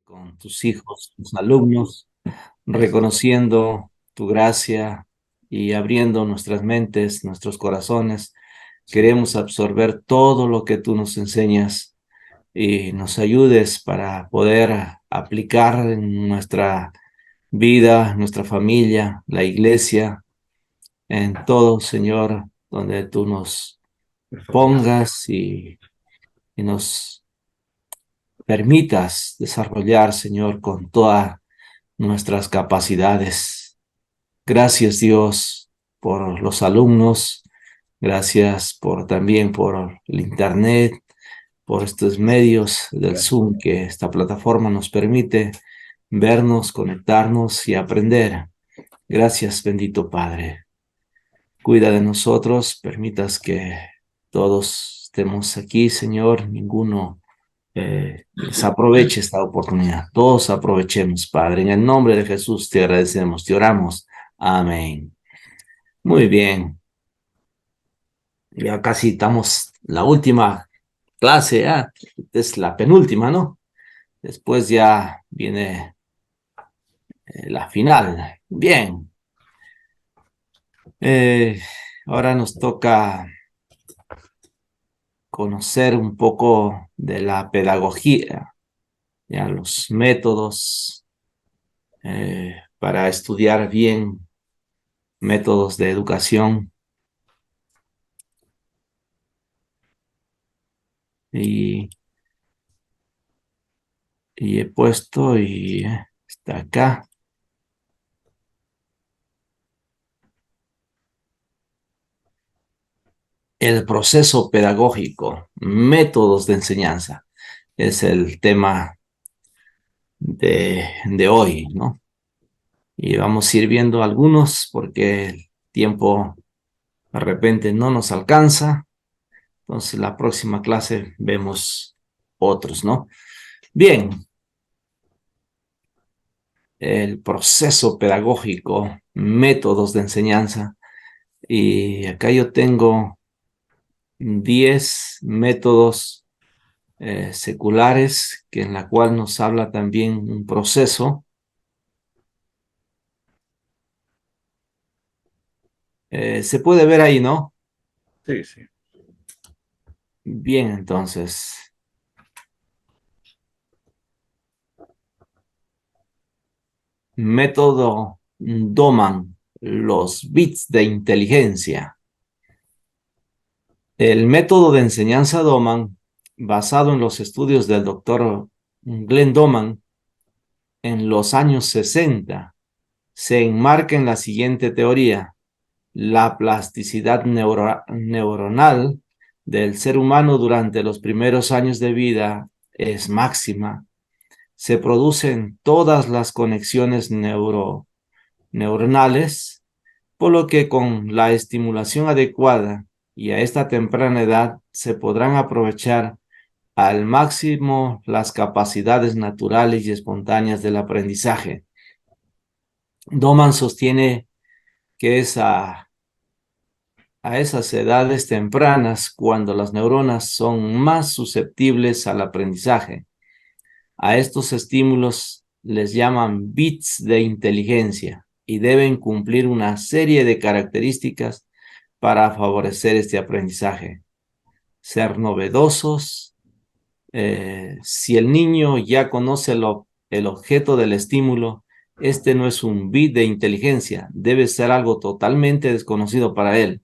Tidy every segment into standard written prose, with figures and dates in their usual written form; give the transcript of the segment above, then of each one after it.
con tus hijos, tus alumnos, reconociendo tu gracia y abriendo nuestras mentes, nuestros corazones. Queremos absorber todo lo que tú nos enseñas y nos ayudes para poder aplicar en nuestra vida, nuestra familia, la iglesia, en todo, Señor, donde tú nos pongas y nos permitas desarrollar, Señor, con todas nuestras capacidades. Gracias, Dios, por los alumnos. Gracias también por el Internet, por estos medios del Zoom que esta plataforma nos permite vernos, conectarnos y aprender. Gracias, bendito Padre. Cuida de nosotros, permitas que todos estemos aquí, Señor, ninguno desaproveche esta oportunidad. Todos aprovechemos, Padre. En el nombre de Jesús te agradecemos, te oramos. Amén. Muy bien. Ya casi estamos la última clase, ya. Es la penúltima, ¿no? Después ya viene la final. Bien. Eh, Ahora nos toca conocer un poco de la pedagogía, ya los métodos para estudiar bien, métodos de educación. Y, y he puesto y está acá. El proceso pedagógico, métodos de enseñanza, es el tema de hoy, ¿no? Y vamos a ir viendo algunos porque el tiempo de repente no nos alcanza. Entonces, la próxima clase vemos otros, ¿no? Bien, el proceso pedagógico, métodos de enseñanza. Y acá yo tengo 10 métodos seculares, que en la cual nos habla también un proceso. Se puede ver ahí, ¿no? Sí, sí. Bien, entonces, método Doman, los bits de inteligencia. El método de enseñanza Doman, basado en los estudios del doctor Glenn Doman en los años 60, se enmarca en la siguiente teoría. La plasticidad neuronal del ser humano durante los primeros años de vida es máxima. Se producen todas las conexiones neuronales, por lo que con la estimulación adecuada y a esta temprana edad se podrán aprovechar al máximo las capacidades naturales y espontáneas del aprendizaje. Doman sostiene que es a esas edades tempranas cuando las neuronas son más susceptibles al aprendizaje. A estos estímulos les llaman bits de inteligencia y deben cumplir una serie de características para favorecer este aprendizaje. Ser novedosos. Si el niño ya conoce el objeto del estímulo, este no es un bit de inteligencia, debe ser algo totalmente desconocido para él.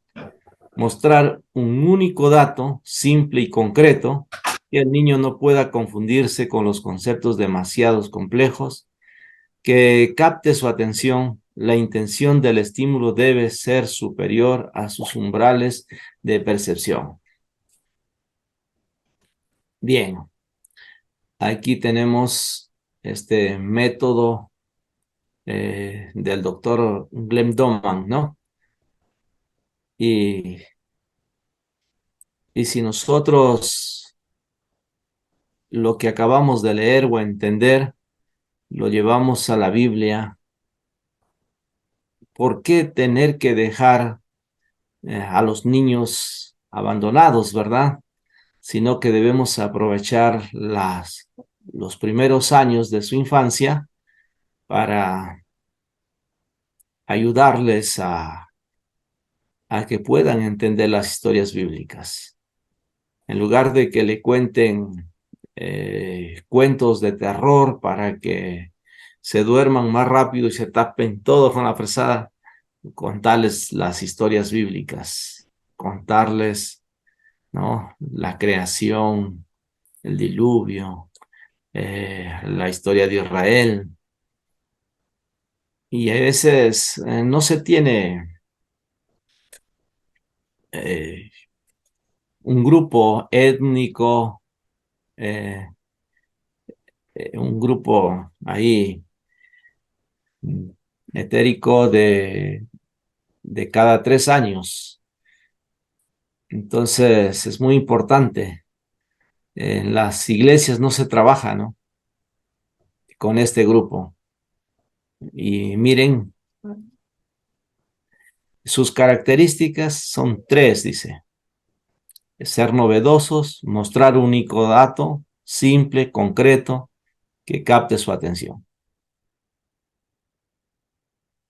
Mostrar un único dato simple y concreto, que el niño no pueda confundirse con los conceptos demasiados complejos, que capte su atención. La intención del estímulo debe ser superior a sus umbrales de percepción. Bien, aquí tenemos este método del doctor Glenn Doman, ¿no? Y, y si nosotros lo que acabamos de leer o entender lo llevamos a la Biblia, ¿por qué tener que dejar a los niños abandonados, verdad? Sino que debemos aprovechar los primeros años de su infancia para ayudarles a que puedan entender las historias bíblicas. En lugar de que le cuenten cuentos de terror para que se duerman más rápido y se tapen todo con la fresada, contarles las historias bíblicas, contarles, ¿no? La creación, el diluvio, la historia de Israel. Y a veces no se tiene eh, un grupo étnico, eh, un grupo ahí mm, etérico de cada 3 años. Entonces es muy importante. En las iglesias no se trabaja, ¿no? Con este grupo. Y miren, sus características son tres, dice. Ser novedosos, mostrar un único dato, simple, concreto, que capte su atención.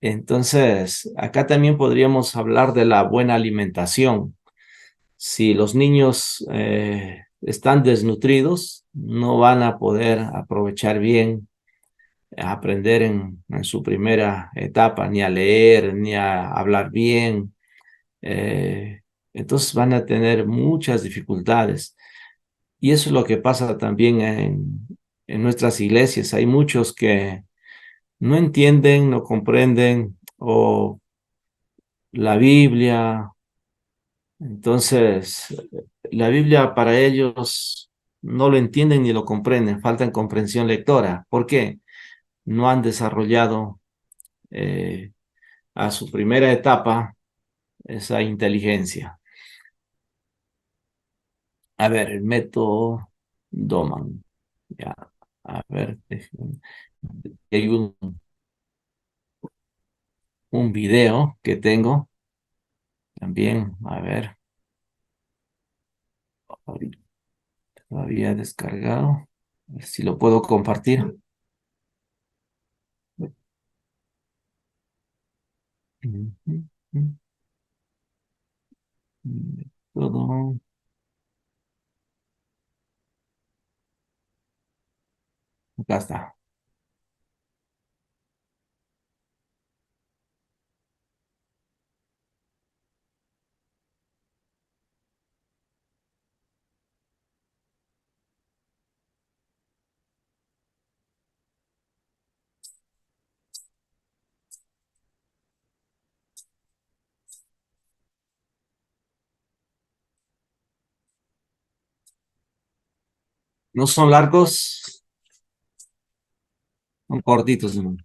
Entonces, acá también podríamos hablar de la buena alimentación. Si los niños están desnutridos, no van a poder aprovechar bien, aprender en su primera etapa, ni a leer, ni a hablar bien. Eh, entonces van a tener muchas dificultades. Y eso es lo que pasa también en nuestras iglesias. Hay muchos que no entienden, no comprenden o la Biblia. Entonces, la Biblia para ellos no lo entienden ni lo comprenden, falta comprensión lectora. ¿Por qué? No han desarrollado eh, a su primera etapa esa inteligencia. A ver, el método Doman. Ya, a ver, hay un video que tengo también. A ver, ahorita lo había descargado. A ver si lo puedo compartir. Todo. Acá está. No son largos, son cortitos, ¿no?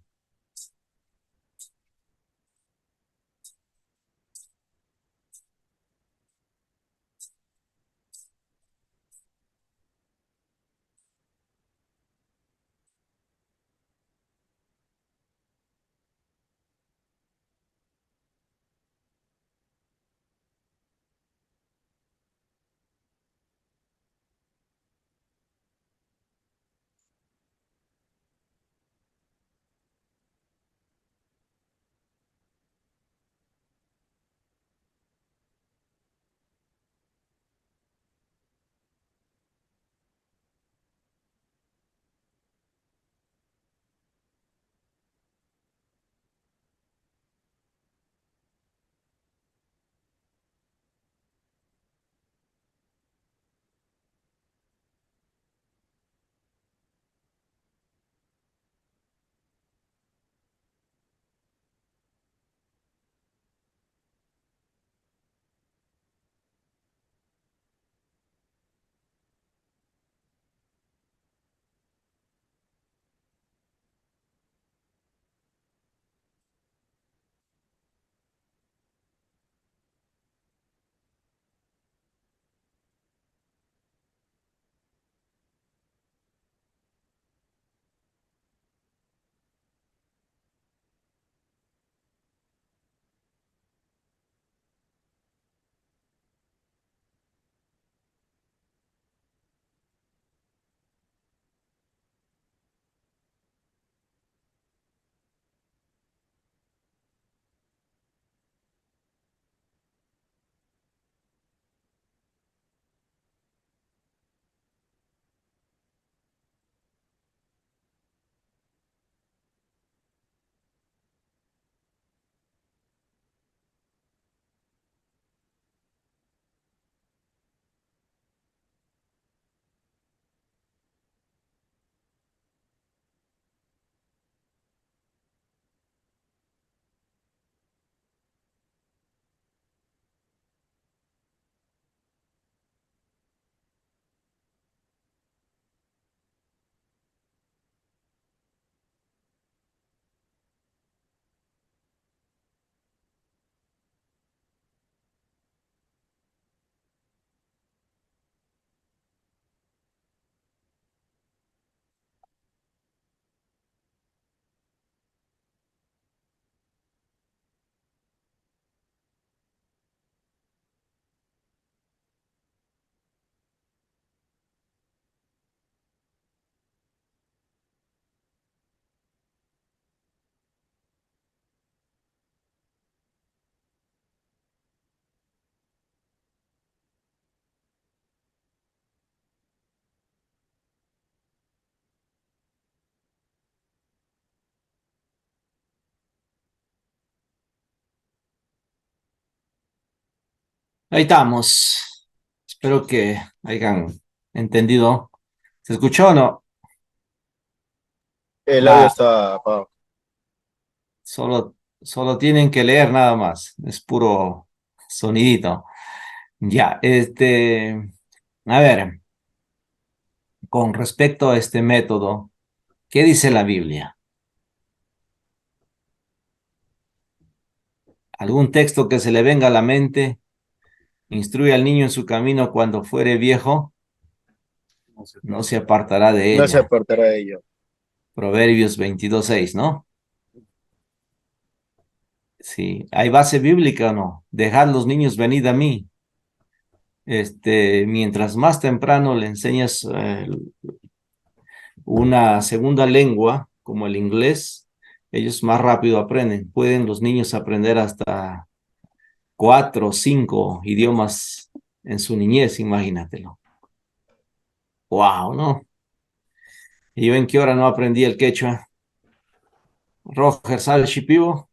Ahí estamos. Espero que hayan entendido. ¿Se escuchó o no? El audio Ah, está apagado. solo tienen que leer nada más. Es puro sonidito. Ya, a ver, con respecto a este método, ¿qué dice la Biblia? ¿Algún texto que se le venga a la mente? Instruye al niño en su camino cuando fuere viejo, No se no se apartará. apartará de No se ella. apartará de ello. Proverbios 22:6, ¿no? Sí, ¿hay base bíblica o no? Dejad los niños venid a mí. Mientras más temprano le enseñas una segunda lengua, como el inglés, ellos más rápido aprenden. Pueden los niños aprender hasta 4 o 5 idiomas en su niñez, imagínatelo. Wow, ¿no? ¿Y yo en qué hora no aprendí el quechua? Roger Sal Shipibo.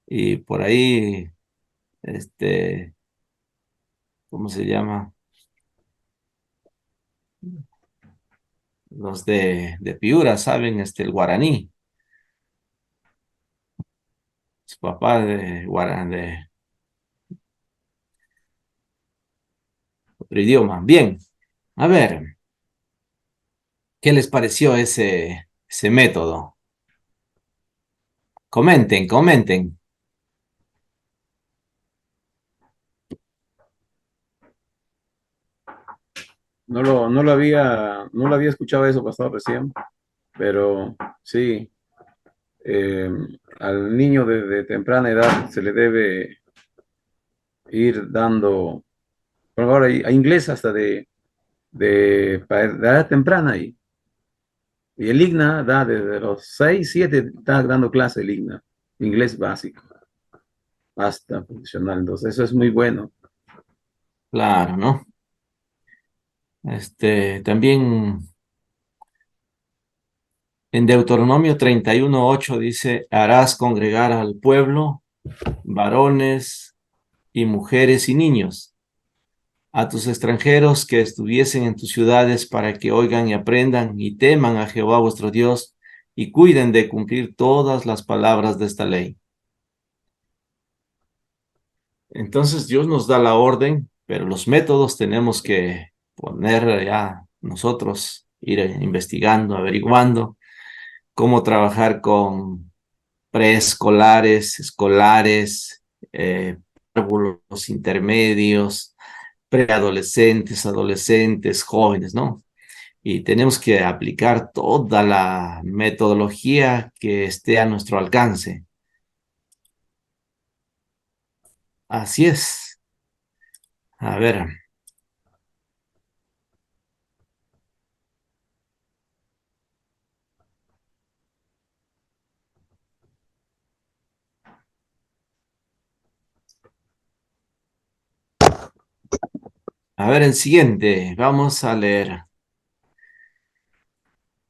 Y por ahí, este, ¿cómo se llama? Los de Piura saben el guaraní. Su papá de guaraní, de otro idioma. Bien, a ver, ¿qué les pareció ese método? Comenten, comenten. No lo había escuchado eso pasado recién, pero sí, eh, al niño desde temprana edad se le debe ir dando, por ahora hay inglés hasta de edad temprana y el IGNA da desde los 6 7 está dando clase el IGNA, inglés básico, hasta profesional, entonces eso es muy bueno. Claro, ¿no? También en Deuteronomio 31:8 dice, harás congregar al pueblo, varones y mujeres y niños, a tus extranjeros que estuviesen en tus ciudades para que oigan y aprendan y teman a Jehová vuestro Dios y cuiden de cumplir todas las palabras de esta ley. Entonces Dios nos da la orden, pero los métodos tenemos que poner ya nosotros, ir investigando, averiguando cómo trabajar con preescolares, escolares, párvulos intermedios, preadolescentes, adolescentes, jóvenes, ¿no? Y tenemos que aplicar toda la metodología que esté a nuestro alcance. Así es. A ver, el siguiente, vamos a leer.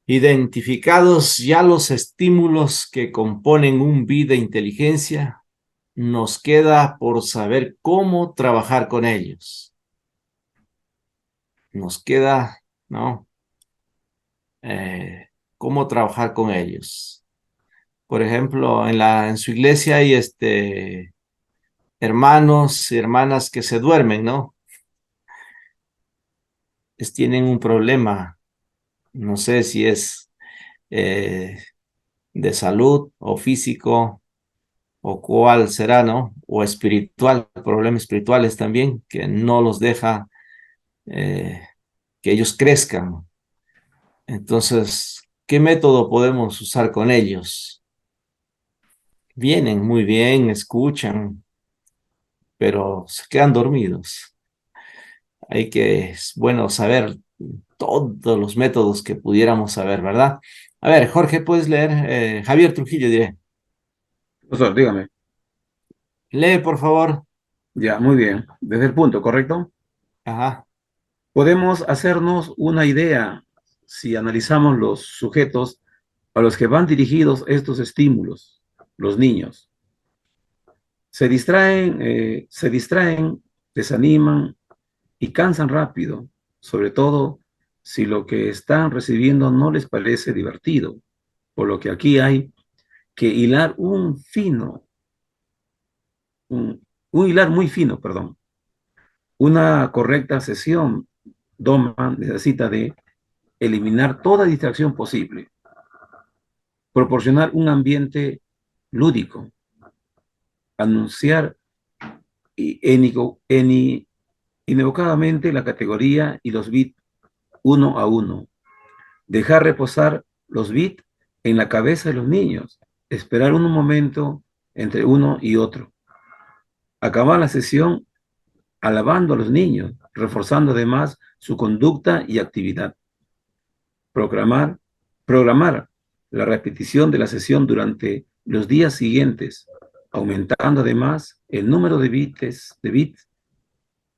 Identificados ya los estímulos que componen un vida de inteligencia, nos queda por saber cómo trabajar con ellos. Nos queda, ¿no? Cómo trabajar con ellos. Por ejemplo, en su iglesia hay hermanos y hermanas que se duermen, ¿no? Tienen un problema, no sé si es eh, de salud o físico o cuál será, ¿no? O espiritual, problemas espirituales también, que no los deja eh, que ellos crezcan. Entonces, ¿qué método podemos usar con ellos? Vienen muy bien, escuchan, pero se quedan dormidos. Es bueno saber todos los métodos que pudiéramos saber, ¿verdad? A ver, Jorge, puedes leer. Javier Trujillo, diré. Profesor, dígame. Lee, por favor. Ya, muy bien. Desde el punto, ¿correcto? Ajá. Podemos hacernos una idea si analizamos los sujetos a los que van dirigidos estos estímulos, los niños. se distraen, desaniman y cansan rápido, sobre todo si lo que están recibiendo no les parece divertido, por lo que aquí hay que hilar un hilar muy fino, perdón. Una correcta sesión Doma necesita de eliminar toda distracción posible, proporcionar un ambiente lúdico, anunciar inequívocamente la categoría y los bits uno a uno, dejar reposar los bits en la cabeza de los niños, esperar un momento entre uno y otro, acabar la sesión alabando a los niños, reforzando además su conducta y actividad. Programar, programar la repetición de la sesión durante los días siguientes, aumentando además el número de bits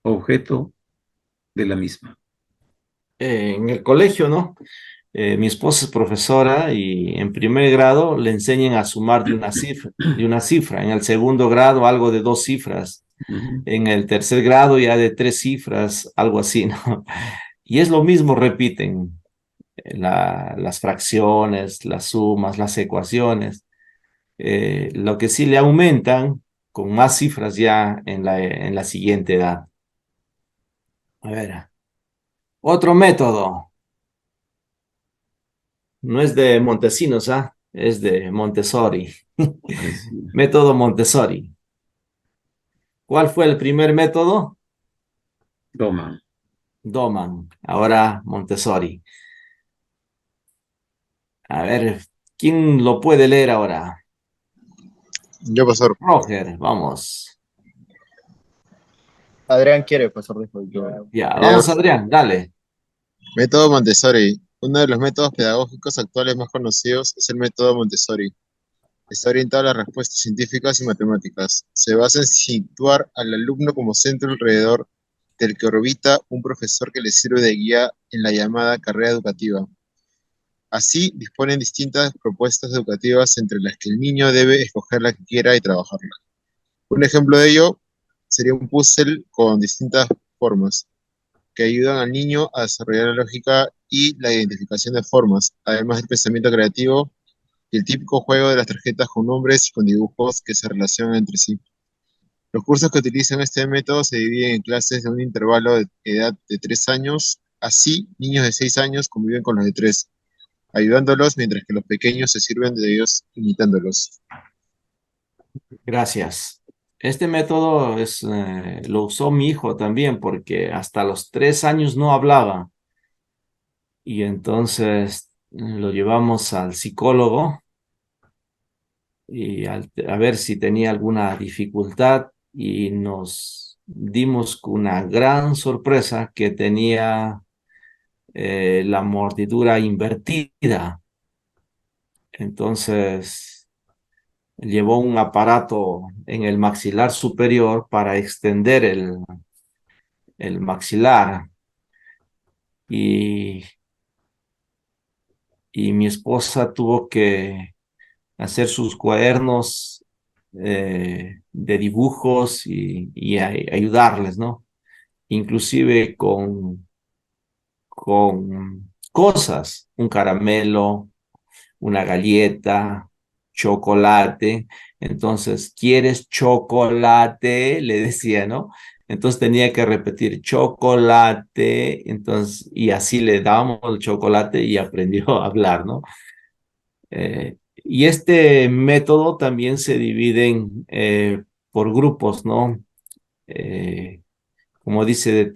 objeto de la misma. En el colegio, ¿no? Mi esposa es profesora y en primer grado le enseñan a sumar de una cifra. En el segundo grado algo de 2 cifras. En el tercer grado ya de 3 cifras, algo así, ¿no? Y es lo mismo, repiten las fracciones, las sumas, las ecuaciones. Lo que sí le aumentan con más cifras ya en la siguiente edad. A ver, otro método. No es de Montesinos, ¿ah? Es de Montessori. Método Montessori. ¿Cuál fue el primer método? Toma. Doman. Ahora Montessori. A ver, ¿quién lo puede leer ahora? Yo, profesor. Roger, vamos. Adrián quiere, profesor, dijo yo. Ya, Ya. vamos, Adrián, dale. Método Montessori. Uno de los métodos pedagógicos actuales más conocidos es el método Montessori. Está orientado a las respuestas científicas y matemáticas. Se basa en situar al alumno como centro alrededor del que orbita un profesor que le sirve de guía en la llamada carrera educativa. Así, disponen distintas propuestas educativas entre las que el niño debe escoger la que quiera y trabajarla. Un ejemplo de ello sería un puzzle con distintas formas que ayudan al niño a desarrollar la lógica y la identificación de formas, además del pensamiento creativo y el típico juego de las tarjetas con nombres y con dibujos que se relacionan entre sí. Los cursos que utilizan este método se dividen en clases de un intervalo de edad de 3 años, así niños de 6 años conviven con los de 3, ayudándolos mientras que los pequeños se sirven de ellos imitándolos. Gracias. Este método lo usó mi hijo también porque hasta los 3 años no hablaba y entonces lo llevamos al psicólogo y a ver si tenía alguna dificultad y nos dimos con una gran sorpresa que tenía la mordidura invertida. Entonces llevó un aparato en el maxilar superior para extender el maxilar y, y mi esposa tuvo que hacer sus cuadernos de dibujos y ayudarles, ¿no? Inclusive con cosas, un caramelo, una galleta, chocolate. Entonces, ¿quieres chocolate? Le decía, ¿no? Entonces tenía que repetir chocolate, entonces, y así le dábamos el chocolate y aprendió a hablar, ¿no? Y este método también se divide por grupos, ¿no? Eh, como dice,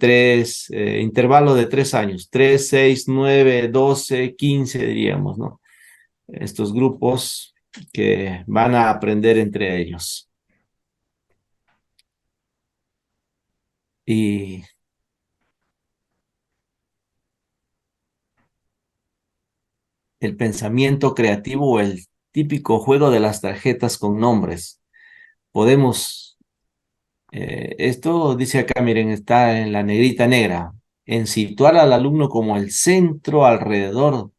intervalo de 3 años, 3, 6, 9, 12, 15 diríamos, ¿no? Estos grupos que van a aprender entre ellos. Y el pensamiento creativo o el típico juego de las tarjetas con nombres. Podemos, esto dice acá, miren, está en la negrita negra, en situar al alumno como el centro alrededor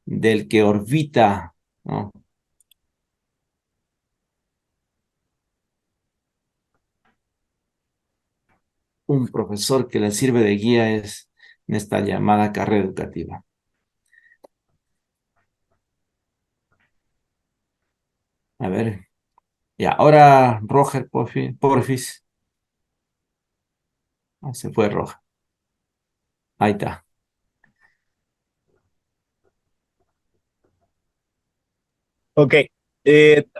del que orbita, ¿no? un profesor que le sirve de guía es en esta llamada carrera educativa. A ver, y ahora Roger, porfis. Ah, se fue Roger. Ahí está. Ok,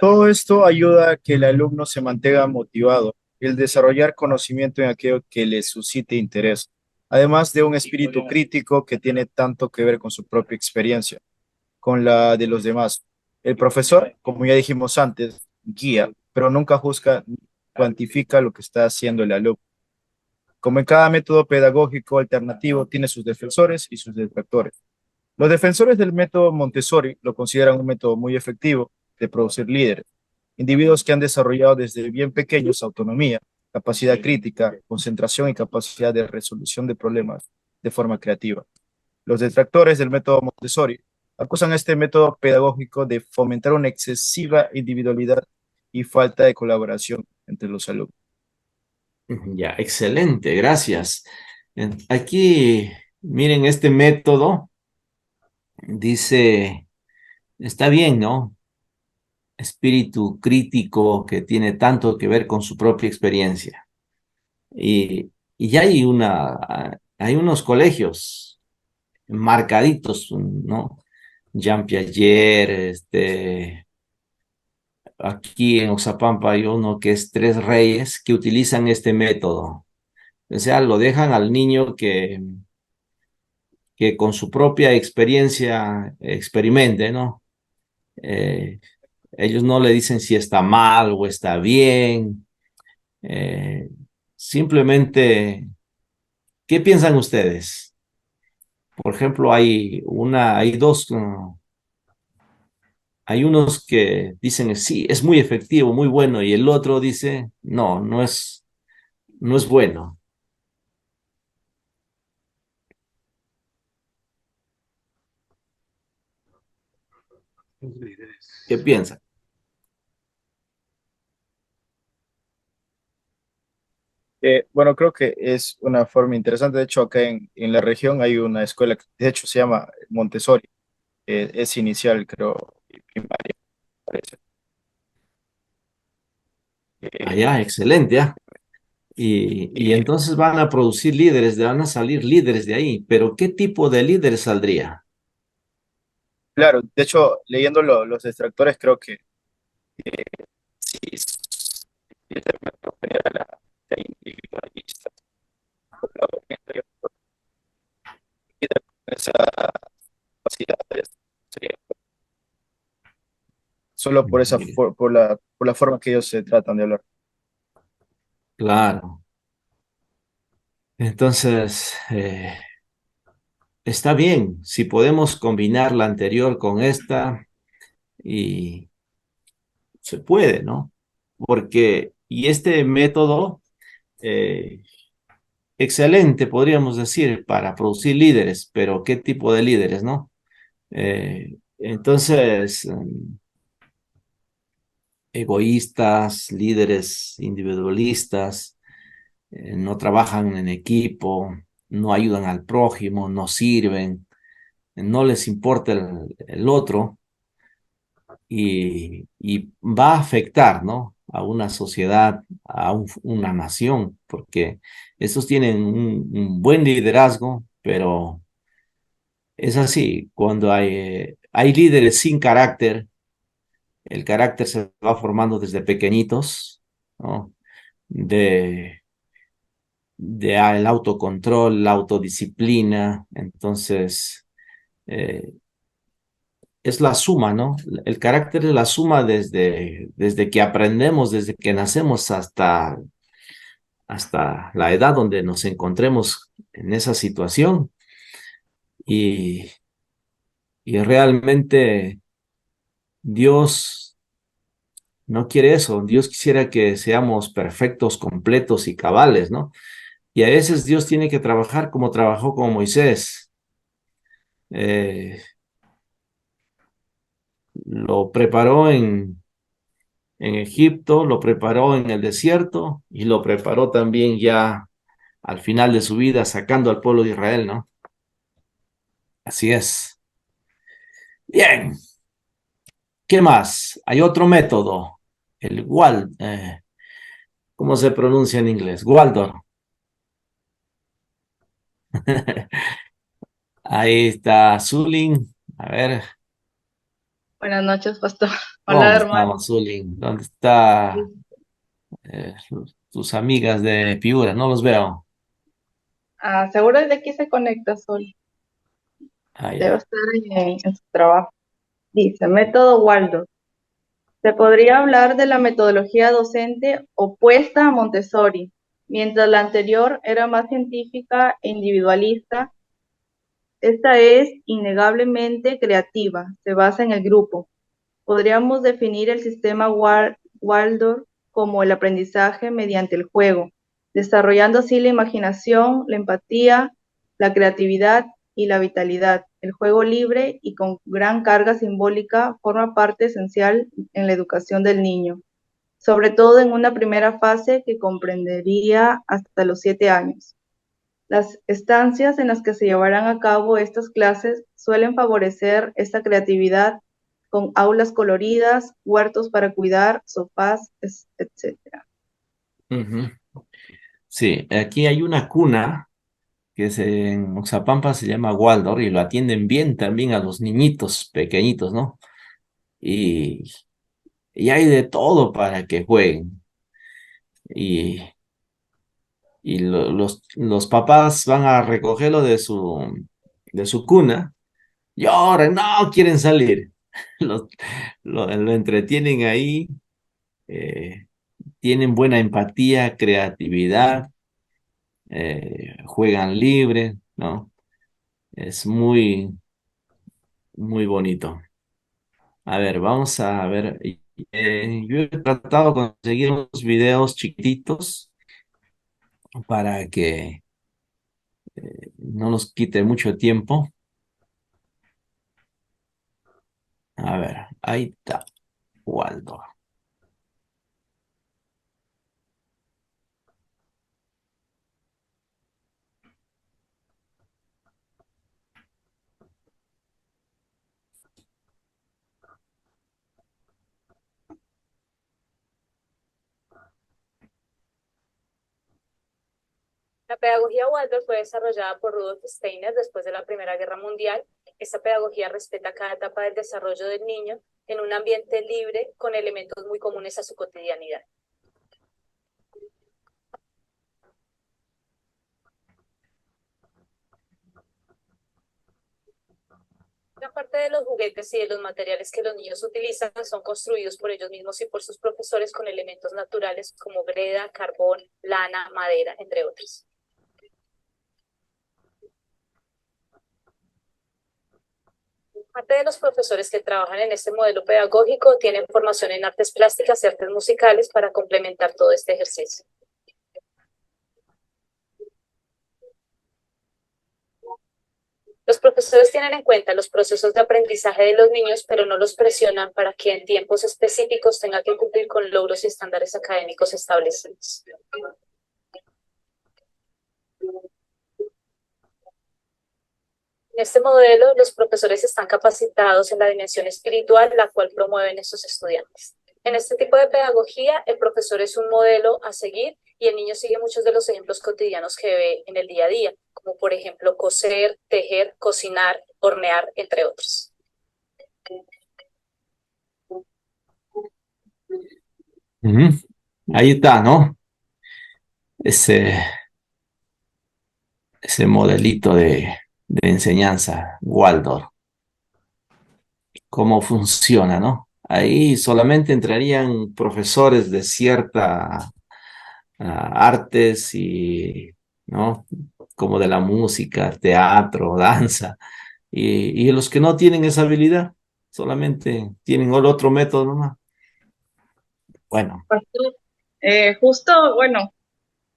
todo esto ayuda a que el alumno se mantenga motivado y el desarrollar conocimiento en aquello que le suscite interés, además de un espíritu crítico que tiene tanto que ver con su propia experiencia, con la de los demás. El profesor, como ya dijimos antes, guía, pero nunca juzga ni cuantifica lo que está haciendo el alumno. Como en cada método pedagógico alternativo, tiene sus defensores y sus detractores. Los defensores del método Montessori lo consideran un método muy efectivo de producir líderes, individuos que han desarrollado desde bien pequeños autonomía, capacidad crítica, concentración y capacidad de resolución de problemas de forma creativa. Los detractores del método Montessori acusan a este método pedagógico de fomentar una excesiva individualidad y falta de colaboración entre los alumnos. Ya, excelente, gracias. Aquí, miren, este método dice, está bien, ¿no? Espíritu crítico que tiene tanto que ver con su propia experiencia. Y ya hay unos colegios marcaditos, ¿no? Jean Piaget, aquí en Oxapampa hay uno que es Tres Reyes, que utilizan este método. O sea, lo dejan al niño que con su propia experiencia experimente, ¿no? Eh, Ellos no le dicen si está mal o está bien. eh, Simplemente, ¿qué piensan ustedes? Por ejemplo, hay unos que dicen sí, es muy efectivo, muy bueno, y el otro dice no, no es bueno. ¿Qué piensan? Bueno, creo que es una forma interesante. De hecho, acá en la región hay una escuela que de hecho se llama Montessori. Es inicial, creo, y primaria, parece. Eh, Allá, excelente, ¿ah? Y y, entonces van a producir líderes, van a salir líderes de ahí, pero ¿qué tipo de líderes saldría? claro, de hecho, leyendo los extractores, creo que sí, el término genera la individualista, esa capacidad sería solo por esa Bien, por la forma que ellos se tratan de hablar. claro. Entonces, está bien, si podemos combinar la anterior con esta y se puede, ¿no? Porque, y este método, eh, excelente, podríamos decir, para producir líderes, pero ¿qué tipo de líderes, no? Entonces, egoístas, líderes individualistas, no trabajan en equipo, no ayudan al prójimo, no sirven, no les importa el otro y va a afectar, ¿no? A una sociedad, a una nación, porque estos tienen un buen liderazgo, pero es así, cuando hay líderes sin carácter, el carácter se va formando desde pequeñitos, ¿no? De, el autocontrol, la autodisciplina, entonces es la suma, ¿no? El carácter es la suma desde que aprendemos, desde que nacemos hasta la edad donde nos encontremos en esa situación y, y realmente Dios no quiere eso. Dios quisiera que seamos perfectos, completos y cabales, ¿no? Y a veces Dios tiene que trabajar como trabajó con Moisés. Eh, lo preparó en Egipto, lo preparó en el desierto y lo preparó también ya al final de su vida sacando al pueblo de Israel, ¿no? Así es. Bien, ¿qué más? Hay otro método, el ¿cómo se pronuncia en inglés? Waldorf. Ahí está Zulin. A ver, Buenas noches, pastor. Hola, ¿cómo hermano. estamos, Zulin? ¿Dónde está eh, tus amigas de Piura? No los veo. Seguro desde aquí se conecta Sol. Ah, Debe ya. estar en su trabajo. Dice, método Waldorf. Se podría hablar de la metodología docente opuesta a Montessori. Mientras la anterior era más científica e individualista, esta es innegablemente creativa, se basa en el grupo. Podríamos definir el sistema Waldorf como el aprendizaje mediante el juego, desarrollando así la imaginación, la empatía, la creatividad y la vitalidad. El juego libre y con gran carga simbólica forma parte esencial en la educación del niño, sobre todo en una primera fase que comprendería hasta los 7 años. Las estancias en las que se llevarán a cabo estas clases suelen favorecer esta creatividad con aulas coloridas, huertos para cuidar, sofás, etcétera. Ujú. Sí, aquí hay una cuna que en Oxapampa se llama Waldorf y lo atienden bien también a los niñitos pequeñitos, ¿no? Y, y hay de todo para que jueguen. Y, los papás van a recogerlo de su cuna y ahora no quieren salir. Lo, lo entretienen ahí, eh, tienen buena empatía, creatividad, juegan libre, ¿no? Es muy bonito. A ver, vamos a ver. Yo he tratado de conseguir unos videos chiquititos para que no nos quite mucho tiempo. A ver, ahí está, Waldo. La pedagogía Waldorf fue desarrollada por Rudolf Steiner después de la Primera Guerra Mundial. Esta pedagogía respeta cada etapa del desarrollo del niño en un ambiente libre con elementos muy comunes a su cotidianidad. Gran parte de los juguetes y de los materiales que los niños utilizan son construidos por ellos mismos y por sus profesores con elementos naturales como greda, carbón, lana, madera, entre otros. Parte de los profesores que trabajan en este modelo pedagógico tienen formación en artes plásticas y artes musicales para complementar todo este ejercicio. Los profesores tienen en cuenta los procesos de aprendizaje de los niños, pero no los presionan para que en tiempos específicos tengan que cumplir con logros y estándares académicos establecidos. En este modelo, los profesores están capacitados en la dimensión espiritual, la cual promueven estos estudiantes. En este tipo de pedagogía, el profesor es un modelo a seguir y el niño sigue muchos de los ejemplos cotidianos que ve en el día a día, como por ejemplo coser, tejer, cocinar, hornear, entre otros. Ujú. Ahí está, ¿no? Ese, ese modelito de enseñanza, Waldorf. Cómo funciona, ¿no? Ahí solamente entrarían profesores de cierta artes y, ¿no? Como de la música, teatro, danza, y los que no tienen esa habilidad, solamente tienen el otro método nomás. Bueno, Pastor, justo, bueno,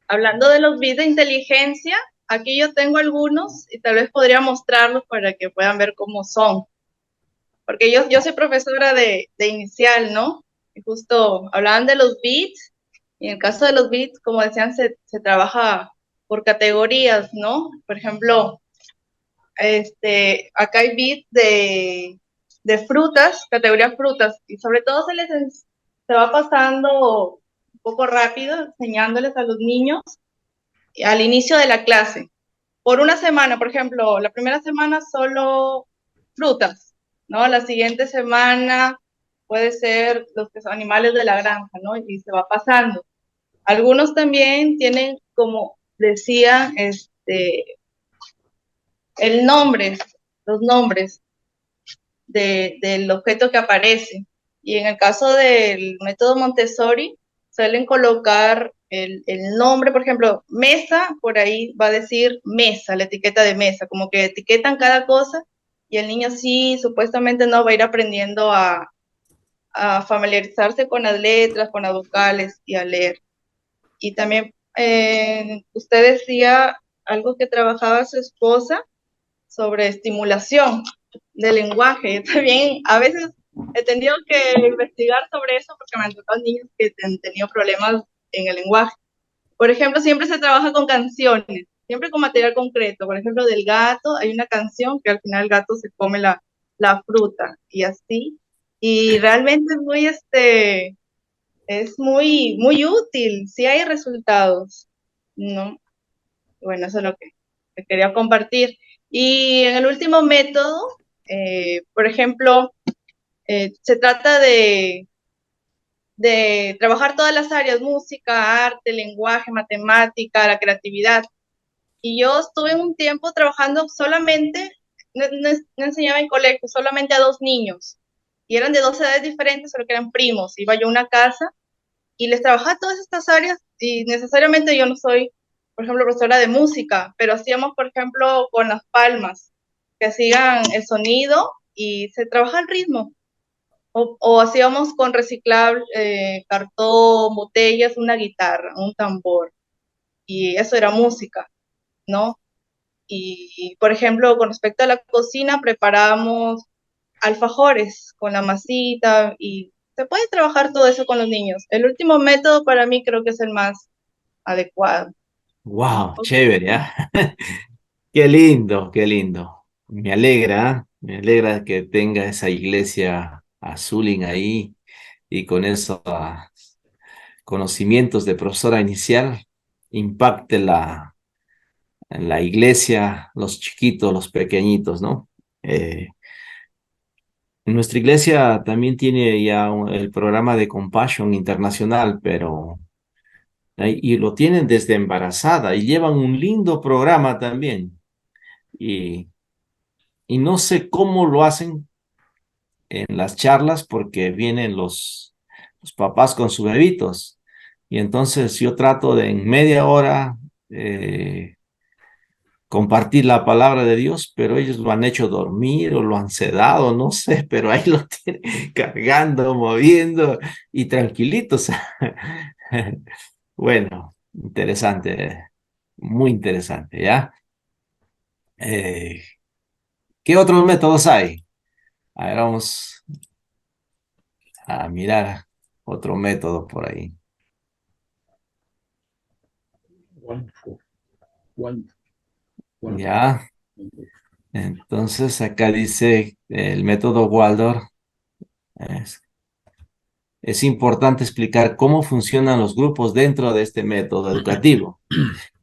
hablando de los bits de inteligencia, aquí yo tengo algunos y tal vez podría mostrarlos para que puedan ver cómo son. Porque yo soy profesora de inicial, ¿no? Y justo hablaban de los bits, y en el caso de los bits, como decían, se trabaja por categorías, ¿no? Por ejemplo, acá hay bits de frutas, categorías frutas, y sobre todo se va pasando un poco rápido, enseñándoles a los niños al inicio de la clase. Por una semana, por ejemplo, la primera semana solo frutas, ¿no? La siguiente semana puede ser los que son animales de la granja, ¿no? Y se va pasando. Algunos también tienen, como decía, el nombre, los nombres del objeto que aparece. Y en el caso del método Montessori, suelen colocar el nombre, por ejemplo, mesa, por ahí va a decir mesa, la etiqueta de mesa, como que etiquetan cada cosa y el niño sí, supuestamente no va a ir aprendiendo a familiarizarse con las letras, con las vocales y a leer. Y también usted decía algo que trabajaba su esposa sobre estimulación del lenguaje. Yo también a veces he tenido que investigar sobre eso porque me han tocado niños que han tenido problemas en el lenguaje. Por ejemplo, siempre se trabaja con canciones, siempre con material concreto. Por ejemplo, del gato, hay una canción que al final el gato se come la fruta y así. Y realmente es muy útil, sí hay resultados, ¿no? Bueno, eso es lo que quería compartir. Y en el último método, por ejemplo, se trata de trabajar todas las áreas, música, arte, lenguaje, matemática, la creatividad. Y yo estuve un tiempo trabajando solamente, no enseñaba en colegio, solamente a 2 niños. Y eran de 2 edades diferentes, solo que eran primos. Iba yo a una casa y les trabajaba todas estas áreas y necesariamente yo no soy, por ejemplo, profesora de música, pero hacíamos, por ejemplo, con las palmas, que hacían el sonido y se trabaja el ritmo. O hacíamos con reciclar cartón, botellas, una guitarra, un tambor, y eso era música, ¿no? Y, por ejemplo, con respecto a la cocina, preparábamos alfajores con la masita y se puede trabajar todo eso con los niños. El último método para mí creo que es el más adecuado. Wow, chévere, ¿ah? Qué lindo, qué lindo. Me alegra que tenga esa iglesia azulín ahí y con esos conocimientos de profesora inicial impacte la iglesia, los chiquitos, los pequeñitos, ¿no? Nuestra iglesia también tiene ya el programa de Compassion Internacional, pero y lo tienen desde embarazada y llevan un lindo programa también. Y, y no sé cómo lo hacen en las charlas porque vienen los papás con sus bebitos. Y entonces yo trato de en media hora compartir la palabra de Dios, pero ellos lo han hecho dormir o lo han sedado, no sé, pero ahí lo tienen cargando, moviendo y tranquilitos. Bueno, interesante, muy interesante, ¿ya? Eh, ¿Qué otros métodos hay? A ver, vamos a mirar otro método por ahí. Wonderful, wonderful, wonderful. Ya, entonces acá dice el método Waldorf. Es, es importante explicar cómo funcionan los grupos dentro de este método educativo.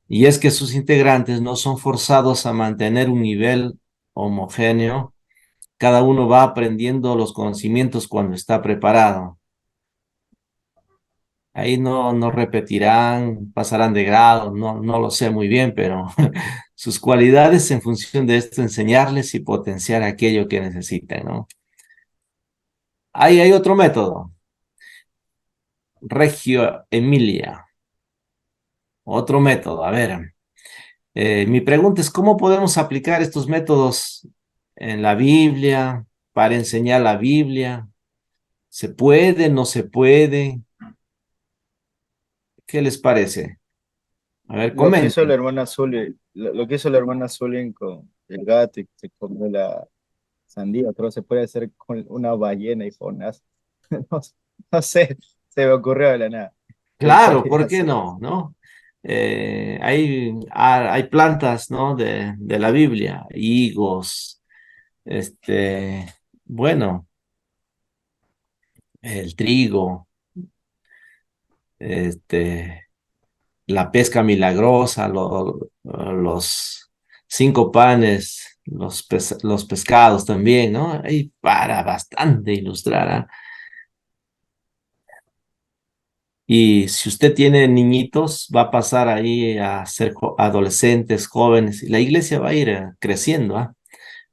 Y es que sus integrantes no son forzados a mantener un nivel homogéneo. Cada uno va aprendiendo los conocimientos cuando está preparado. Ahí no repetirán, pasarán de grado, no lo sé muy bien, pero sus cualidades en función de esto, enseñarles y potenciar aquello que necesitan, ¿no? Ahí hay otro método, Reggio Emilia, otro método. A ver, mi pregunta es, ¿cómo podemos aplicar estos métodos en la Biblia, para enseñar la Biblia? ¿Se puede, no se puede? ¿Qué les parece? A ver, Lo que hizo la comenten. hermana Zully, lo que hizo la hermana Zully con el gato y que se comió la sandía, creo que se puede hacer con una ballena y Jonás. No, no sé, se me ocurrió de la nada. Se Claro, podría ¿por qué hacer. no? ¿No? hay plantas, ¿no? De la Biblia, higos, bueno, el trigo, este, la pesca milagrosa, los 5 panes, los pescados también, ¿no? Hay para bastante ilustrar, ¿ah? Y si usted tiene niñitos, va a pasar ahí a ser adolescentes, jóvenes, y la iglesia va a ir creciendo, ¿ah?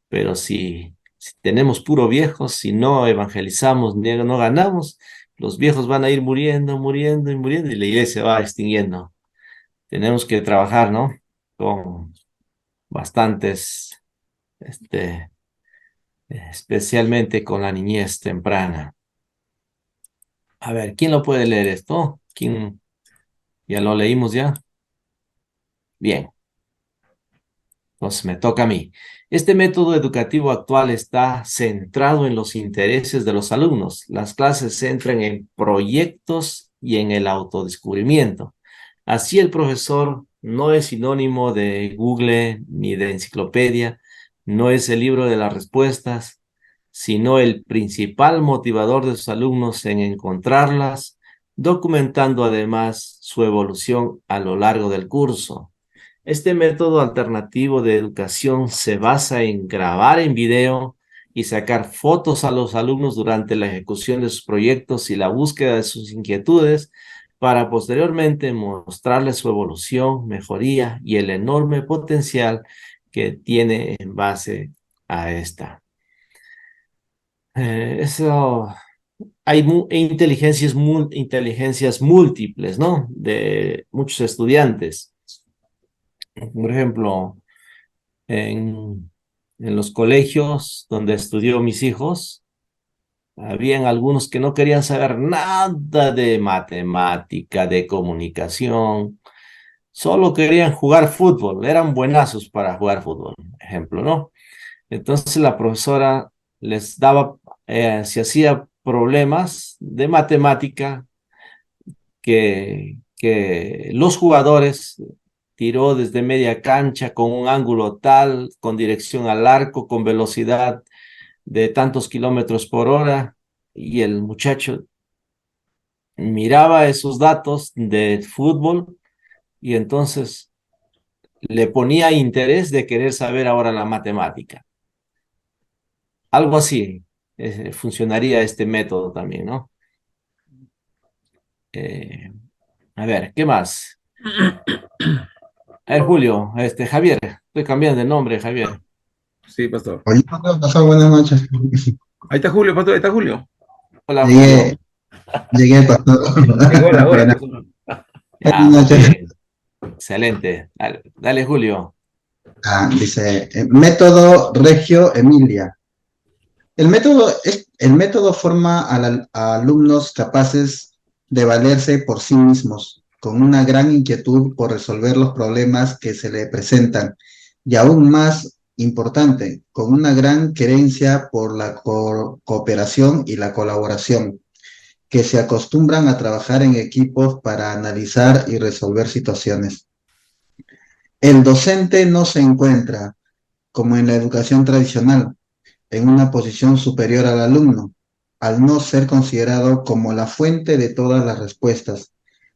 Pero si tenemos puro viejos, si no evangelizamos, ni no ganamos, los viejos van a ir muriendo, muriendo y muriendo, y la iglesia va extinguiendo. Tenemos que trabajar, ¿no? Con bastantes, especialmente con la niñez temprana. A ver, ¿quién lo puede leer esto? ¿Quién? ¿Ya lo leímos ya? Bien. Entonces me toca a mí. Este método educativo actual está centrado en los intereses de los alumnos. Las clases se centran en proyectos y en el autodescubrimiento. Así el profesor no es sinónimo de Google ni de enciclopedia, no es el libro de las respuestas, sino el principal motivador de sus alumnos en encontrarlas, documentando además su evolución a lo largo del curso. Este método alternativo de educación se basa en grabar en video y sacar fotos a los alumnos durante la ejecución de sus proyectos y la búsqueda de sus inquietudes para posteriormente mostrarles su evolución, mejoría y el enorme potencial que tiene en base a esta. Eso, hay inteligencias múltiples, ¿no? De muchos estudiantes. Por ejemplo, en, en los colegios donde estudió mis hijos, habían algunos que no querían saber nada de matemática, de comunicación, solo querían jugar fútbol, eran buenazos para jugar fútbol, ejemplo, ¿no? Entonces la profesora les daba, si hacía problemas de matemática, que los jugadores tiró desde media cancha con un ángulo tal, con dirección al arco, con velocidad de tantos kilómetros por hora, y el muchacho miraba esos datos del fútbol y entonces le ponía interés de querer saber ahora la matemática. Algo así funcionaría este método también, ¿no? Eh, a ver, ¿qué más? A ver, Julio, Javier, estoy cambiando de nombre, Javier. Sí, pastor. Oye, pastor, buenas noches. Ahí está Julio, pastor, ahí está Julio. Hola, Julio. Llegué, llegué, pastor. Llegó la hora, Buenas, pastor. Ya, buenas muy noches. bien. Excelente. Dale, dale, Julio. Dice, método Reggio Emilia. El método forma a alumnos capaces de valerse por sí mismos, con una gran inquietud por resolver los problemas que se le presentan, y aún más importante, con una gran querencia por la cooperación y la colaboración, que se acostumbran a trabajar en equipos para analizar y resolver situaciones. El docente no se encuentra, como en la educación tradicional, en una posición superior al alumno, al no ser considerado como la fuente de todas las respuestas,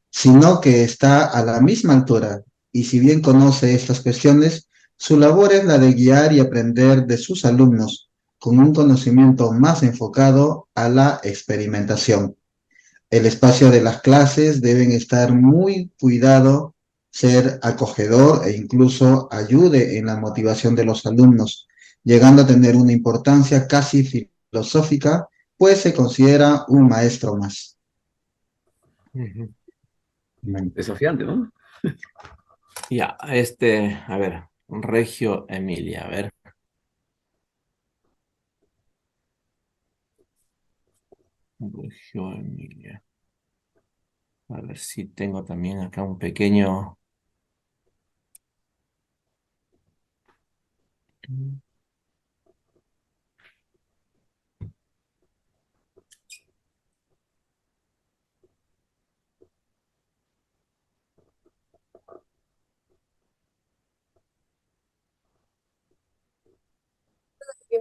sino que está a la misma altura y si bien conoce estas cuestiones, su labor es la de guiar y aprender de sus alumnos con un conocimiento más enfocado a la experimentación. El espacio de las clases deben estar muy cuidado, ser acogedor e incluso ayude en la motivación de los alumnos, llegando a tener una importancia casi filosófica, pues se considera un maestro más. Ujú. Desafiante, ¿no? Ya, a ver, Reggio Emilia, a ver. Reggio Emilia. A ver si tengo también acá un pequeño.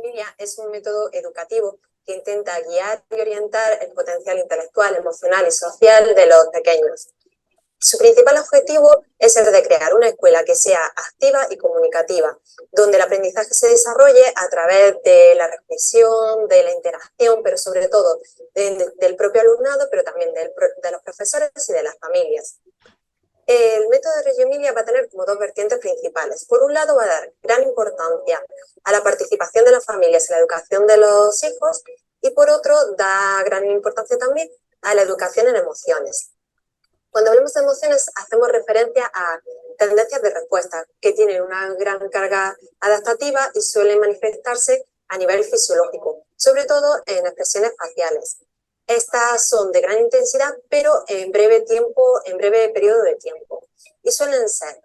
Emilia es un método educativo que intenta guiar y orientar el potencial intelectual, emocional y social de los pequeños. Su principal objetivo es el de crear una escuela que sea activa y comunicativa, donde el aprendizaje se desarrolle a través de la reflexión, de la interacción, pero sobre todo del propio alumnado, pero también de los profesores y de las familias. El método de Reggio Emilia va a tener como dos vertientes principales. Por un lado, va a dar gran importancia a la participación de las familias en la educación de los hijos y por otro, da gran importancia también a la educación en emociones. Cuando hablamos de emociones, hacemos referencia a tendencias de respuesta que tienen una gran carga adaptativa y suelen manifestarse a nivel fisiológico, sobre todo en expresiones faciales. Estas son de gran intensidad, pero en breve periodo de tiempo, y suelen ser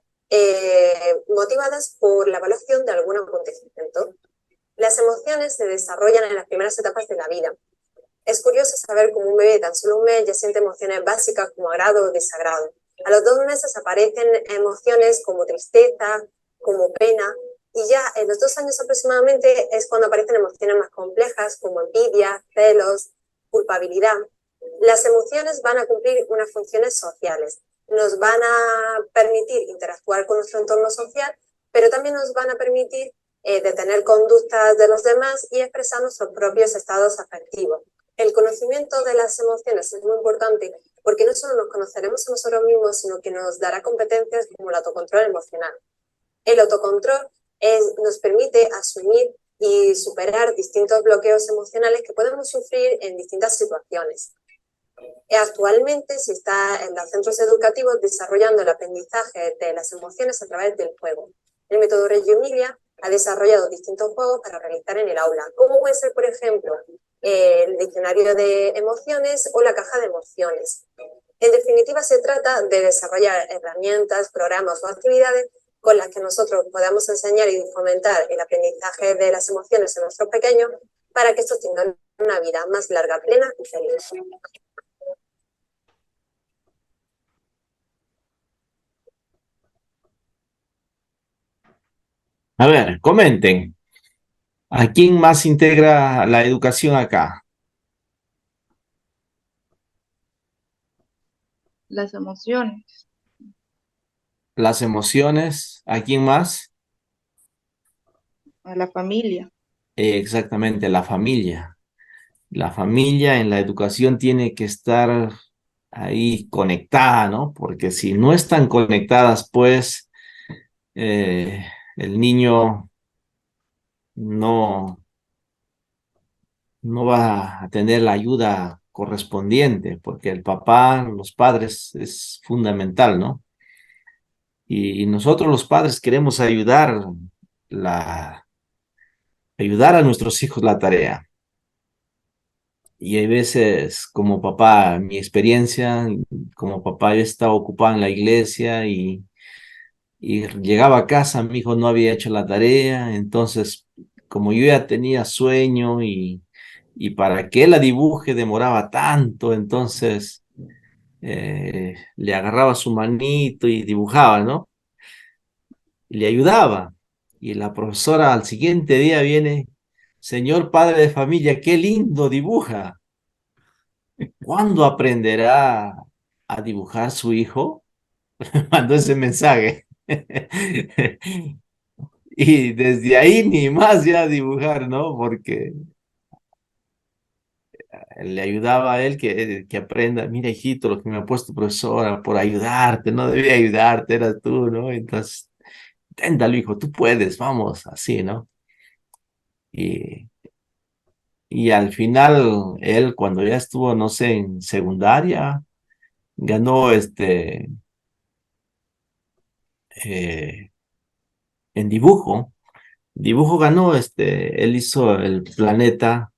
motivadas por la evaluación de algún acontecimiento. Las emociones se desarrollan en las primeras etapas de la vida. Es curioso saber cómo un bebé de tan solo un mes ya siente emociones básicas como agrado o desagrado. A los 2 meses aparecen emociones como tristeza, como pena, y ya en los 2 años aproximadamente es cuando aparecen emociones más complejas como envidia, celos, culpabilidad. Las emociones van a cumplir unas funciones sociales. Nos van a permitir interactuar con nuestro entorno social, pero también nos van a permitir detener conductas de los demás y expresar nuestros propios estados afectivos. El conocimiento de las emociones es muy importante porque no solo nos conoceremos a nosotros mismos, sino que nos dará competencias como el autocontrol emocional. El autocontrol nos permite asumir y superar distintos bloqueos emocionales que podemos sufrir en distintas situaciones. Actualmente se está en los centros educativos desarrollando el aprendizaje de las emociones a través del juego. El método Reggio Emilia ha desarrollado distintos juegos para realizar en el aula, como puede ser, por ejemplo, el diccionario de emociones o la caja de emociones. En definitiva, se trata de desarrollar herramientas, programas o actividades con las que nosotros podamos enseñar y fomentar el aprendizaje de las emociones en nuestros pequeños para que estos tengan una vida más larga, plena y feliz. A ver, comenten. ¿A quién más integra la educación acá? Las emociones. Las emociones. ¿A quién más? A la familia. Exactamente, la familia. La familia en la educación tiene que estar ahí conectada, ¿no? Porque si no están conectadas, pues el niño no, no va a tener la ayuda correspondiente, porque el papá, los padres es fundamental, ¿no? Y nosotros los padres queremos ayudar a nuestros hijos la tarea. Y hay veces, como papá, mi experiencia, como papá, yo estaba ocupado en la iglesia y llegaba a casa, mi hijo no había hecho la tarea, entonces, como yo ya tenía sueño y para que él la dibuje demoraba tanto, entonces le agarraba su manito y dibujaba, ¿no? Y le ayudaba. Y la profesora al siguiente día viene, señor padre de familia, qué lindo dibuja. ¿Cuándo aprenderá a dibujar su hijo? Mandó ese mensaje. Y desde ahí ni más ya a dibujar, ¿no? Porque le ayudaba a él que aprenda, mira hijito, lo que me ha puesto profesora, por ayudarte, no debía ayudarte, eras tú, ¿no? Entonces, inténtalo, hijo, tú puedes, vamos, así, ¿no? Y, y al final, él cuando ya estuvo, no sé, en secundaria, ganó eh, en dibujo. Dibujo ganó, él hizo el planeta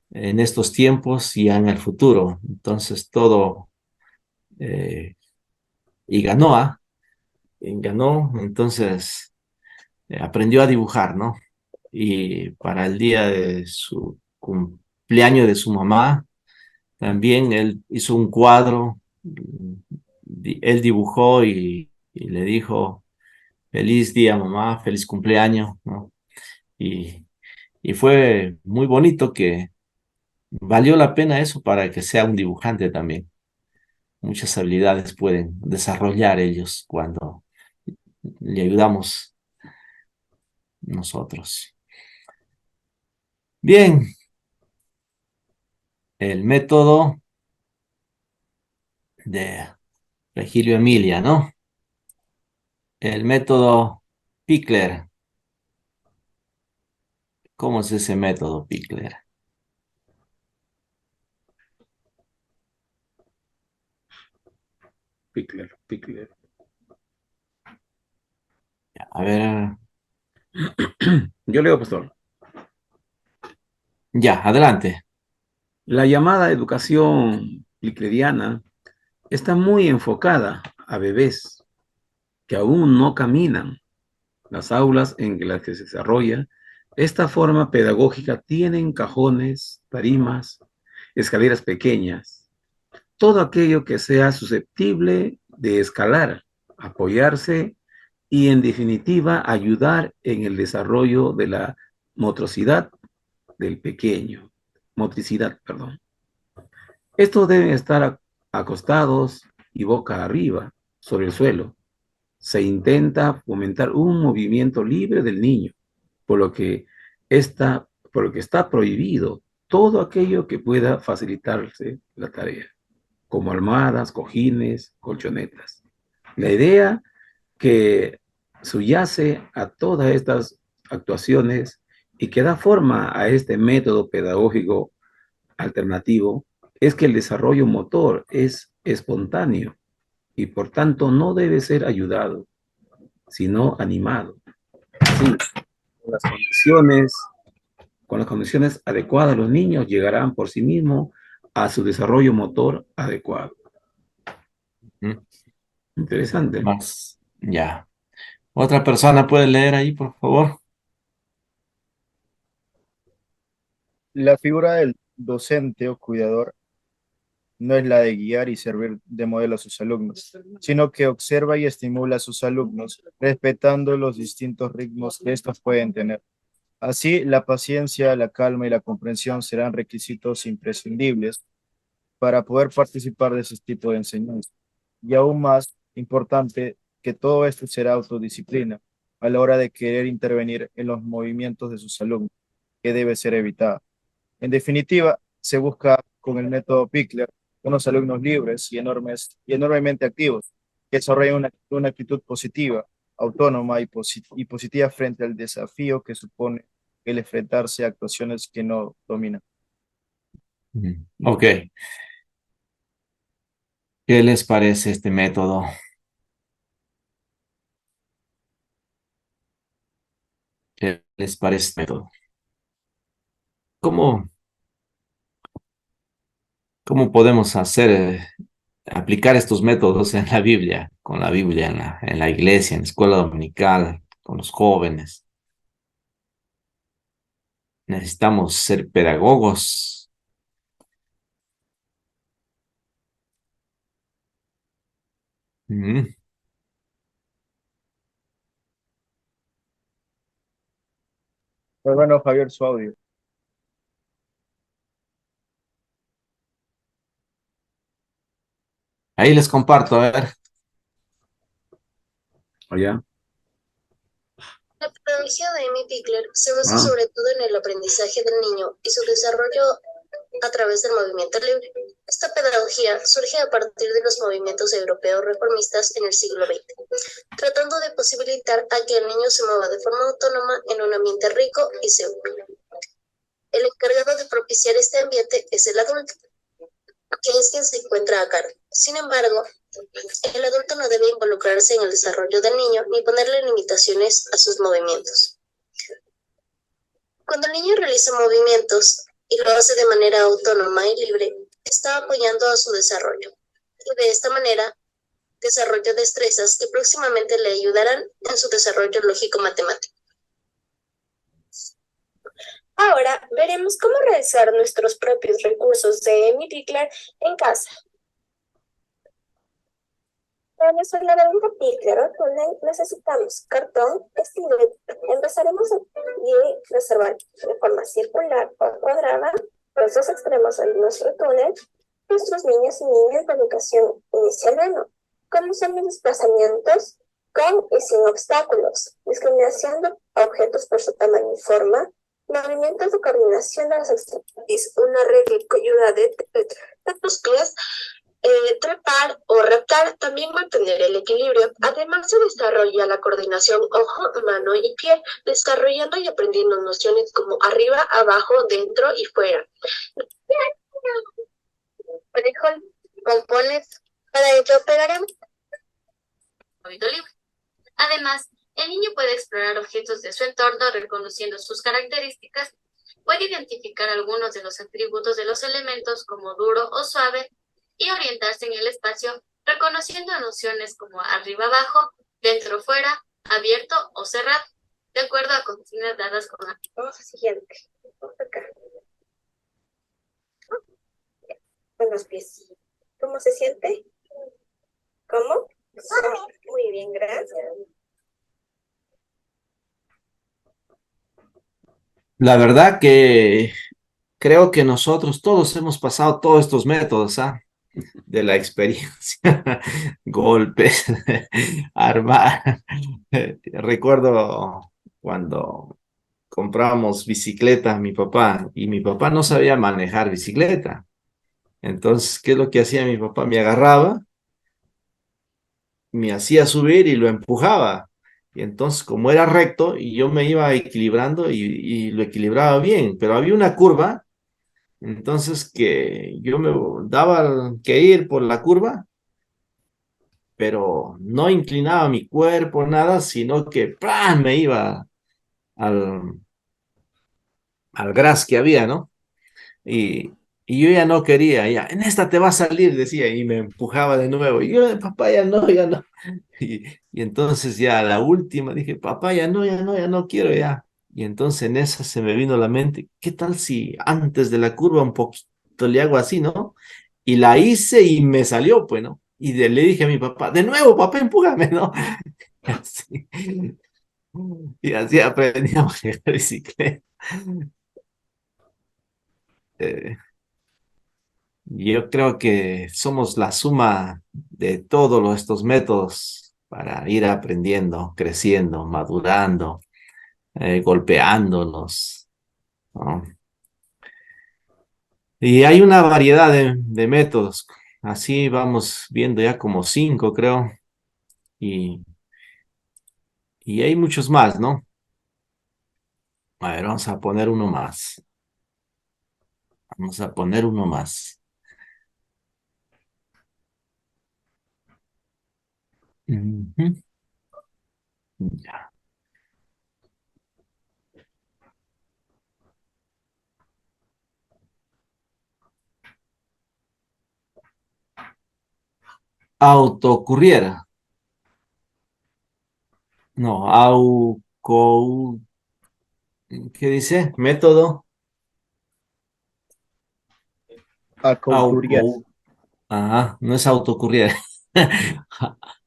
en estos tiempos y en el futuro. Entonces todo, eh, y ganó, ¿ah? Y ganó, entonces aprendió a dibujar, ¿no? Y para el día de su cumpleaños de su mamá, también él hizo un cuadro, él dibujó y le dijo, feliz día mamá, feliz cumpleaños, ¿no? Y, Y fue muy bonito que valió la pena eso para que sea un dibujante también. Muchas habilidades pueden desarrollar ellos cuando le ayudamos nosotros. Bien, el método de Regilio Emilia, ¿no? El método Pickler. ¿Cómo es ese método Pickler? Pickler. A ver, Yo leo, pastor. ya, adelante. La llamada educación pickleriana está muy enfocada a bebés que aún no caminan. Las aulas en las que se desarrolla esta forma pedagógica tienen cajones, tarimas, escaleras pequeñas, todo aquello que sea susceptible de escalar, apoyarse y en definitiva ayudar en el desarrollo de la motricidad del pequeño, motricidad, perdón. Estos deben estar acostados y boca arriba sobre el suelo. Se intenta fomentar un movimiento libre del niño, por lo que está prohibido todo aquello que pueda facilitarse la tarea, como almohadas, cojines, colchonetas. La idea que subyace a todas estas actuaciones y que da forma a este método pedagógico alternativo es que el desarrollo motor es espontáneo y por tanto no debe ser ayudado, sino animado. Sí, con las condiciones adecuadas, los niños llegarán por sí mismos a su desarrollo motor adecuado. Interesante. Más, ya. ¿Otra persona puede leer ahí, por favor? La figura del docente o cuidador no es la de guiar y servir de modelo a sus alumnos, sino que observa y estimula a sus alumnos, respetando los distintos ritmos que estos pueden tener. Así, la paciencia, la calma y la comprensión serán requisitos imprescindibles para poder participar de ese tipo de enseñanza. Y aún más importante que todo esto será autodisciplina a la hora de querer intervenir en los movimientos de sus alumnos, que debe ser evitada. En definitiva, se busca con el método Pickler unos alumnos libres y enormemente activos, que desarrollen una actitud positiva, autónoma y positiva frente al desafío que supone el enfrentarse a actuaciones que no dominan. Ok. ¿Qué les parece este método? ¿Qué les parece este método? ¿Cómo, cómo podemos aplicar estos métodos en la Biblia, con la Biblia en la iglesia, en la escuela dominical, con los jóvenes? Necesitamos ser pedagogos. Mm. Pues bueno, Javier, su audio. Ahí les comparto, a ver. Allá. La pedagogía de Amy Pickler se basa sobre todo en el aprendizaje del niño y su desarrollo a través del movimiento libre. Esta pedagogía surge a partir de los movimientos europeos reformistas en el siglo XX, tratando de posibilitar a que el niño se mueva de forma autónoma en un ambiente rico y seguro. El encargado de propiciar este ambiente es el adulto, que es quien se encuentra a cargo. Sin embargo, el adulto no debe involucrarse en el desarrollo del niño ni ponerle limitaciones a sus movimientos. Cuando el niño realiza movimientos y lo hace de manera autónoma y libre, está apoyando a su desarrollo. Y de esta manera, desarrolla destrezas que próximamente le ayudarán en su desarrollo lógico-matemático. Ahora veremos cómo realizar nuestros propios recursos de Amy Pickler en casa. Para resolver un tapiz o túnel necesitamos cartón, estilete. Empezaremos y reservar de forma circular o cuadrada los dos extremos de nuestro túnel. Nuestros niños y niñas de educación inicial 1 conocen los desplazamientos con y sin obstáculos, discriminación de objetos por su tamaño y forma, movimientos de coordinación de las extremidades, una regla que ayuda de tus pies, trepar o reptar, también mantener el equilibrio. Además se desarrolla la coordinación ojo, mano y pie, desarrollando y aprendiendo nociones como arriba, abajo, dentro y fuera. Frijol, compones, para ello pegaremos oído libre. Además, el niño puede explorar objetos de su entorno reconociendo sus características, puede identificar algunos de los atributos de los elementos como duro o suave y orientarse en el espacio reconociendo nociones como arriba abajo, dentro fuera, abierto o cerrado, de acuerdo a consignas dadas con la... Vamos a siguiente. Vamos acá. Con los pies. ¿Cómo se siente? ¿Cómo? Muy bien, gracias. La verdad que creo que nosotros todos hemos pasado todos estos métodos, ¿ah? De la experiencia, golpes, armar. Recuerdo cuando compramos bicicleta, mi papá, y mi papá no sabía manejar bicicleta. Entonces, ¿qué es lo que hacía mi papá? Me agarraba, me hacía subir y lo empujaba. Y entonces, como era recto, y yo me iba equilibrando y lo equilibraba bien, pero había una curva, entonces que yo me daba que ir por la curva, pero no inclinaba mi cuerpo, nada, sino que ¡pran! Me iba al, al gras que había, ¿no? Y, y yo ya no quería, ya, en esta te va a salir, decía, y me empujaba de nuevo. Y yo, papá, ya no, ya no. Y entonces ya a la última dije, papá, ya no, ya no, ya no quiero, ya. Y entonces en esa se me vino a la mente, ¿qué tal si antes de la curva un poquito le hago así, ¿no? Y la hice y me salió, pues, ¿no? Y le dije a mi papá, de nuevo, papá, empújame, ¿no? Así. Y así aprendí a manejar bicicleta. Eh, Yo creo que somos la suma de todos estos métodos para ir aprendiendo, creciendo, madurando, golpeándonos, ¿no? Y hay una variedad de métodos. Así vamos viendo ya como 5, creo. Y, y hay muchos más, ¿no? A ver, vamos a poner uno más. Vamos a poner uno más. Ujú. Ya. Autocurriera. No, ¿qué dice? Método. Acoucuriar. Ajá, no es autocurriera.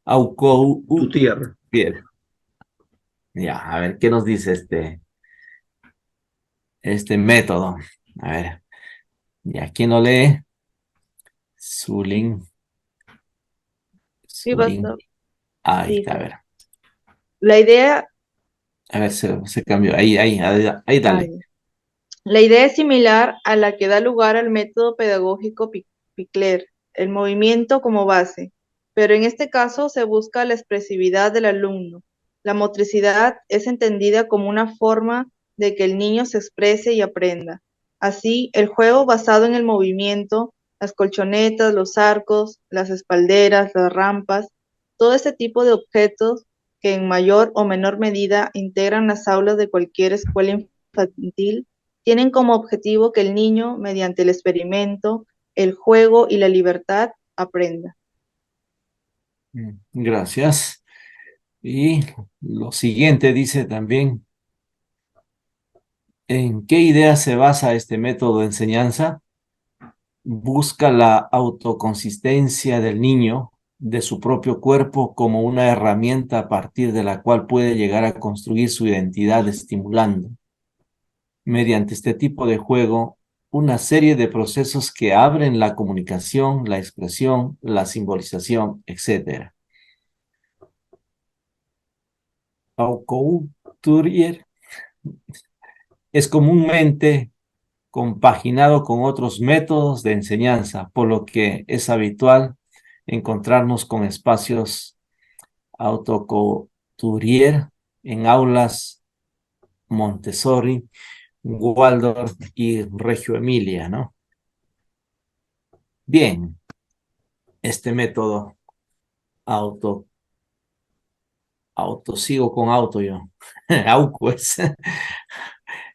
Aucoucuriera. Tu tierra. Ya, a ver, ¿qué nos dice este método? A ver, ya, ¿quién lo lee? Zulín. Sí, basta. Ahí está, Dice, a ver. la idea, A ver, se cambió. Ahí, dale. ay, la idea es similar a la que da lugar al método pedagógico Picler, el movimiento como base, pero en este caso se busca la expresividad del alumno. La motricidad es entendida como una forma de que el niño se exprese y aprenda. Así, el juego basado en el movimiento, las colchonetas, los arcos, las espalderas, las rampas, todo este tipo de objetos que en mayor o menor medida integran las aulas de cualquier escuela infantil tienen como objetivo que el niño, mediante el experimento, el juego y la libertad, aprenda. Gracias. Y lo siguiente dice también, ¿en qué idea se basa este método de enseñanza? Busca la autoconsistencia del niño de su propio cuerpo como una herramienta a partir de la cual puede llegar a construir su identidad estimulando, mediante este tipo de juego, una serie de procesos que abren la comunicación, la expresión, la simbolización, etc. Couturier es comúnmente compaginado con otros métodos de enseñanza, por lo que es habitual encontrarnos con espacios autocouturier en aulas Montessori, Waldorf y Reggio Emilia, ¿no? Bien, este método sigo con auto yo, AUCO es.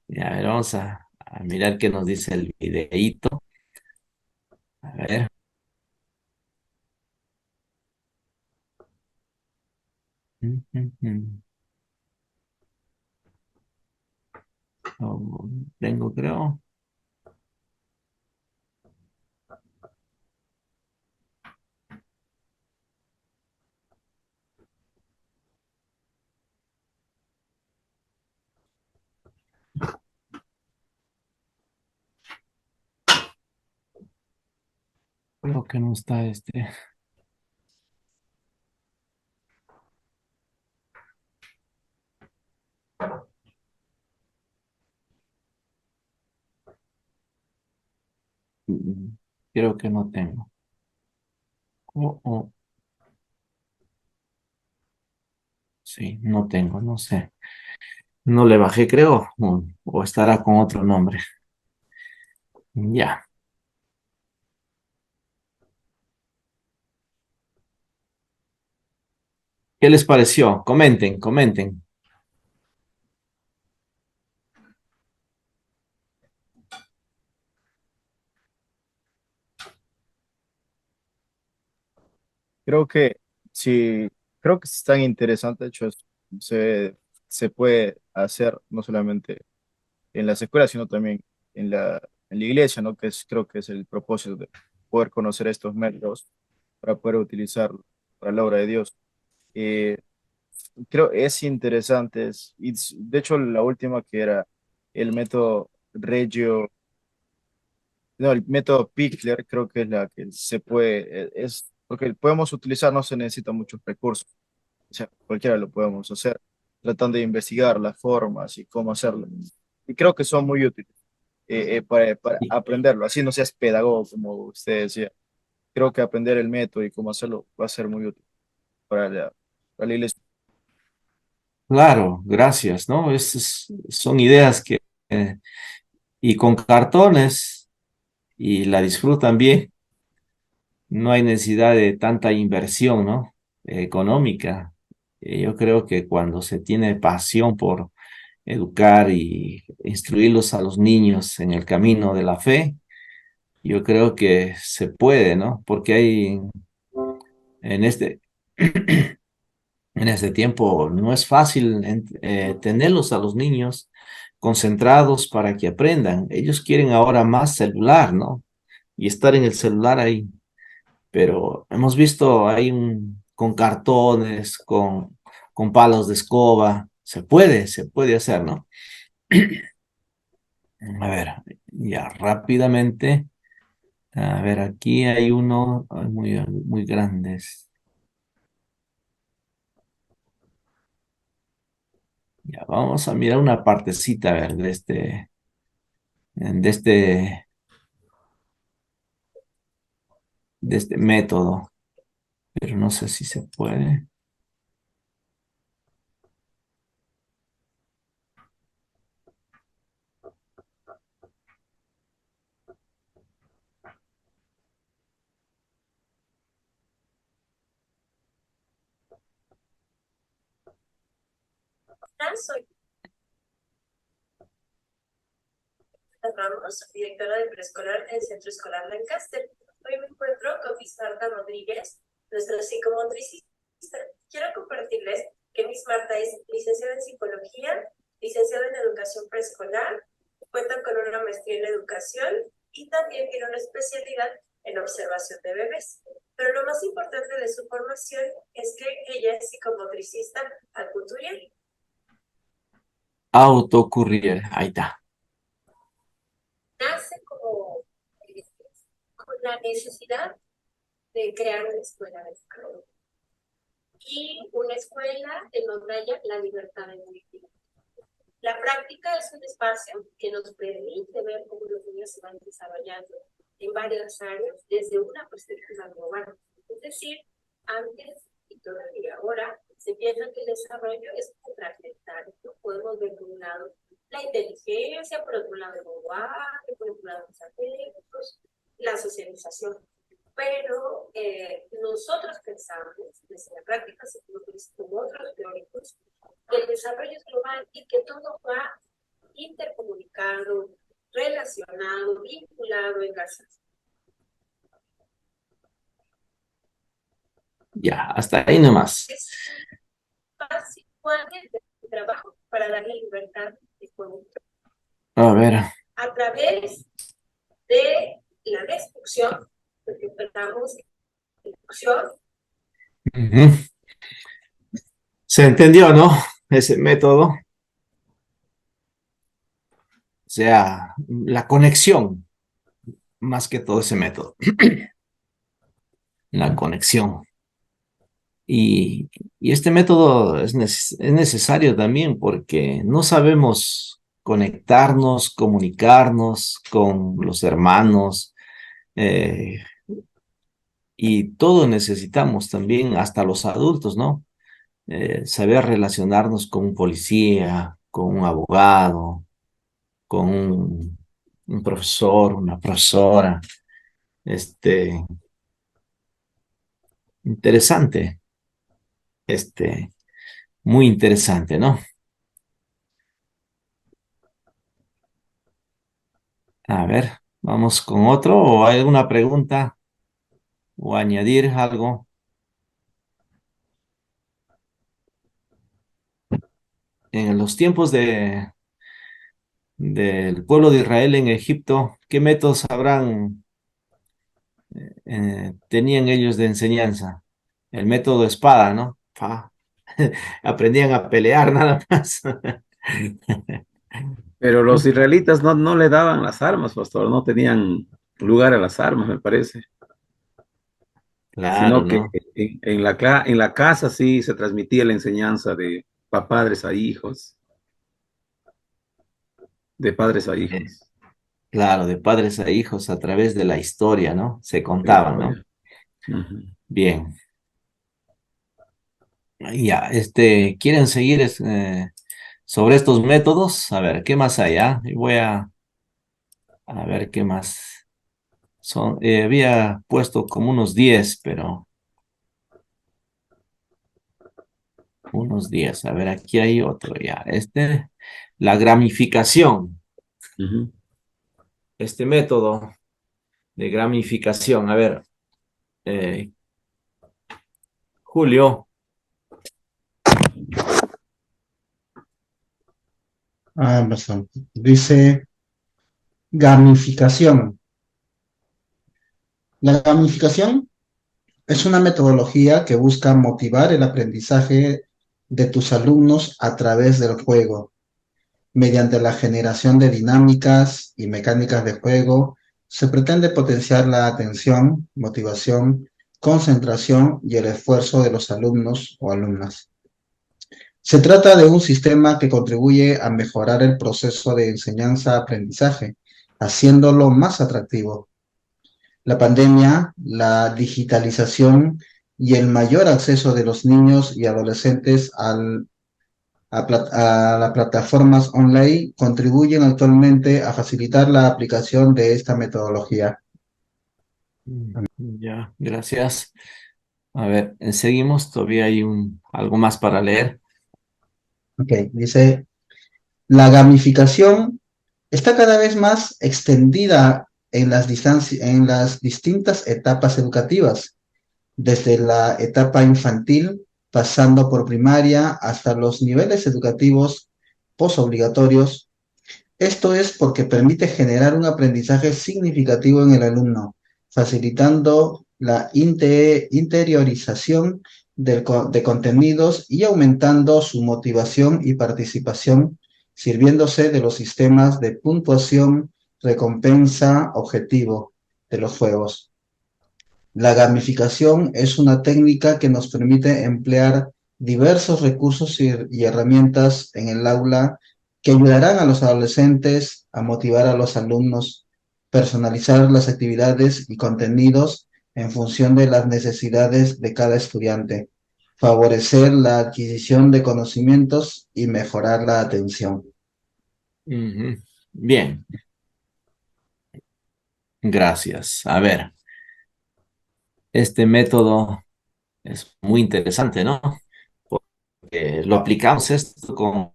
Ya, a ver, vamos a mirar qué nos dice el videíto. A ver. Tengo, creo. Creo que no está este. Creo que no tengo. Oh, sí, no tengo, no sé. No le bajé, creo, o estará con otro nombre. Ya. ¿Qué les pareció? Comenten, comenten. Creo que sí, creo que es tan interesante, de hecho, se, se puede hacer no solamente en las escuelas, sino también en la iglesia, ¿no? Creo que es el propósito de poder conocer estos métodos para poder utilizarlos para la obra de Dios. Eh, Creo es interesante, de hecho la última que era el método Reggio, no, el método Pickler, creo que es la que se puede, es, porque podemos utilizar, no se necesitan muchos recursos, o sea, cualquiera lo podemos hacer, tratando de investigar las formas y cómo hacerlo. Y creo que son muy útiles para aprenderlo, así no seas pedagogo, como usted decía. Creo que aprender el método y cómo hacerlo va a ser muy útil para para la iglesia. Claro, gracias, ¿no? Son ideas que, y con cartones, y la disfrutan bien, no hay necesidad de tanta inversión, ¿no? Económica. Yo creo que cuando se tiene pasión por educar y instruirlos a los niños en el camino de la fe, yo creo que se puede, ¿no? Porque hay en este, en este tiempo no es fácil tenerlos a los niños concentrados para que aprendan. Ellos quieren ahora más celular, ¿no? Y estar en el celular ahí. Pero hemos visto ahí con cartones, con palos de escoba. Se puede hacer, ¿no? A ver, ya rápidamente. A ver, aquí hay uno muy grandes. Ya, vamos a mirar una partecita, a ver, de este, de este método, pero no sé si se puede. Soy Ramos, directora de preescolar en Centro Escolar Lancaster. Hoy me encuentro con Miss Marta Rodríguez, nuestra psicomotricista. Quiero compartirles que Miss Marta es licenciada en psicología, licenciada en educación preescolar, cuenta con una maestría en educación y también tiene una especialidad en observación de bebés. Pero lo más importante de su formación es que ella es psicomotricista acuturial. Autocurrier, ahí está. Nace con la necesidad de crear una escuela de desarrollo y una escuela en donde haya la libertad de movimiento. La práctica es un espacio que nos permite ver cómo los niños se van desarrollando en varias áreas desde una perspectiva global. Es decir, antes y todavía ahora se piensa que el desarrollo es fragmentario. Podemos ver por un lado la inteligencia, por otro lado el lenguaje, por otro lado los afectos, la socialización. Pero nosotros pensamos, desde la práctica psicológica como otros teóricos, que el desarrollo es global y que todo va intercomunicado, relacionado, vinculado, enlazado. Ya, hasta ahí nomás. Es fácil de trabajo para darle libertad de juego. A ver. A través de la destrucción, porque tratamos de destrucción. ¿Se entendió, no? Ese método. O sea, la conexión, más que todo ese método. La conexión. Y este método es necesario también porque no sabemos conectarnos, comunicarnos con los hermanos, y todo necesitamos también, hasta los adultos, ¿no? Saber relacionarnos con un policía, con un abogado, con un profesor, una profesora. Interesante, muy interesante, ¿no? A ver, vamos con otro, o hay alguna pregunta o añadir algo. En los tiempos del pueblo de Israel en Egipto, ¿qué métodos tenían ellos de enseñanza? El método espada, ¿no? Aprendían a pelear nada más. Pero los israelitas no le daban las armas, pastor, no tenían lugar a las armas, me parece. Claro, Sino que ¿no? en la casa sí se transmitía la enseñanza de padres a hijos, de padres a hijos, Claro, de padres a hijos a través de la historia, ¿no? Se de la contaban, ¿no? historia. Ujú. Bien. Ya, ¿quieren seguir sobre estos métodos? A ver, ¿qué más hay? ¿Ah? Y voy a ver qué más son. Había puesto como unos 10, pero unos 10. A ver, aquí hay otro ya. La gramificación. Ujú. Este método de gramificación. A ver, Julio. Amazon. Dice gamificación. La gamificación es una metodología que busca motivar el aprendizaje de tus alumnos a través del juego. Mediante la generación de dinámicas y mecánicas de juego, se pretende potenciar la atención, motivación, concentración y el esfuerzo de los alumnos o alumnas. Se trata de un sistema que contribuye a mejorar el proceso de enseñanza-aprendizaje, haciéndolo más atractivo. La pandemia, la digitalización y el mayor acceso de los niños y adolescentes a las plataformas online contribuyen actualmente a facilitar la aplicación de esta metodología. Ya, gracias. A ver, seguimos. Todavía hay algo más para leer. Ok, dice, la gamificación está cada vez más extendida en en las distintas etapas educativas, desde la etapa infantil, pasando por primaria hasta los niveles educativos postobligatorios. Esto es porque permite generar un aprendizaje significativo en el alumno, facilitando la interiorización de contenidos y aumentando su motivación y participación, sirviéndose de los sistemas de puntuación, recompensa, objetivo de los juegos. La gamificación es una técnica que nos permite emplear diversos recursos y herramientas en el aula que ayudarán a los adolescentes a motivar a los alumnos, personalizar las actividades y contenidos en función de las necesidades de cada estudiante, favorecer la adquisición de conocimientos y mejorar la atención. Ujú. Bien, gracias. A ver, este método es muy interesante, ¿no? Porque lo aplicamos esto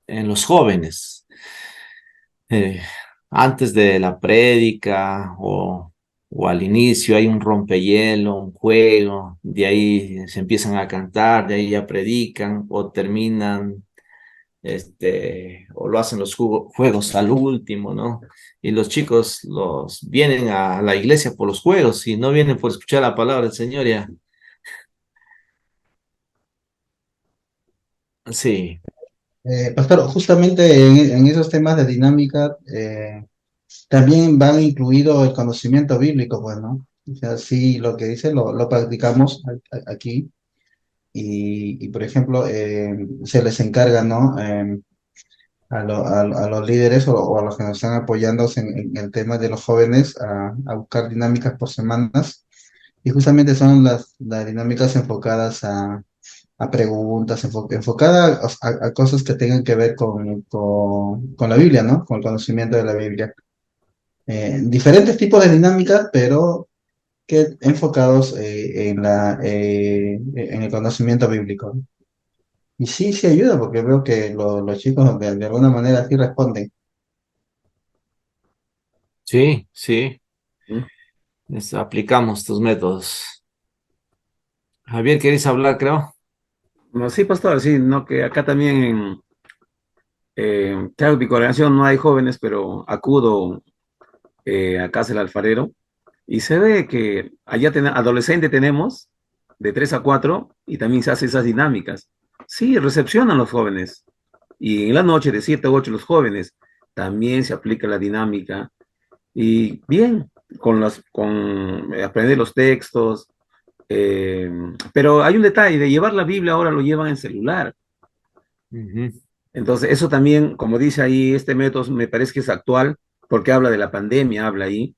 en los jóvenes. Eh, Antes de la prédica o al inicio hay un rompehielo, un juego, de ahí se empiezan a cantar, de ahí ya predican o terminan, o lo hacen los juegos al último, ¿no? Y los chicos vienen a la iglesia por los juegos y no vienen por escuchar la palabra del Señor ya. Sí, Pastor, justamente en esos temas de dinámica, también van incluido el conocimiento bíblico, pues, ¿no? O sea, sí, lo que dice lo practicamos aquí por ejemplo, se les encarga, ¿no? A los líderes o a los que nos están apoyando en el tema de los jóvenes a buscar dinámicas por semanas y justamente son las dinámicas enfocadas a preguntas, enfocadas a cosas que tengan que ver con la Biblia, ¿no? Con el conocimiento de la Biblia. Diferentes tipos de dinámicas, pero que enfocados en el conocimiento bíblico. Y sí, sí ayuda, porque veo que los chicos de alguna manera sí responden. sí, sí. ¿Mm? Aplicamos estos métodos. Javier, ¿quieres hablar, creo? No, sí, pastor, sí, no, que acá también claro, mi congregación no hay jóvenes, pero acudo a casa del alfarero y se ve que allá adolescente tenemos de 3 a 4 y también se hacen esas dinámicas. Sí, recepcionan los jóvenes y en la noche de 7 a 8 los jóvenes también se aplica la dinámica y bien, con aprender los textos, eh, pero hay un detalle de llevar la Biblia ahora lo llevan en celular. Ujú. Entonces, eso también, como dice ahí, este método me parece que es actual porque habla de la pandemia, habla ahí.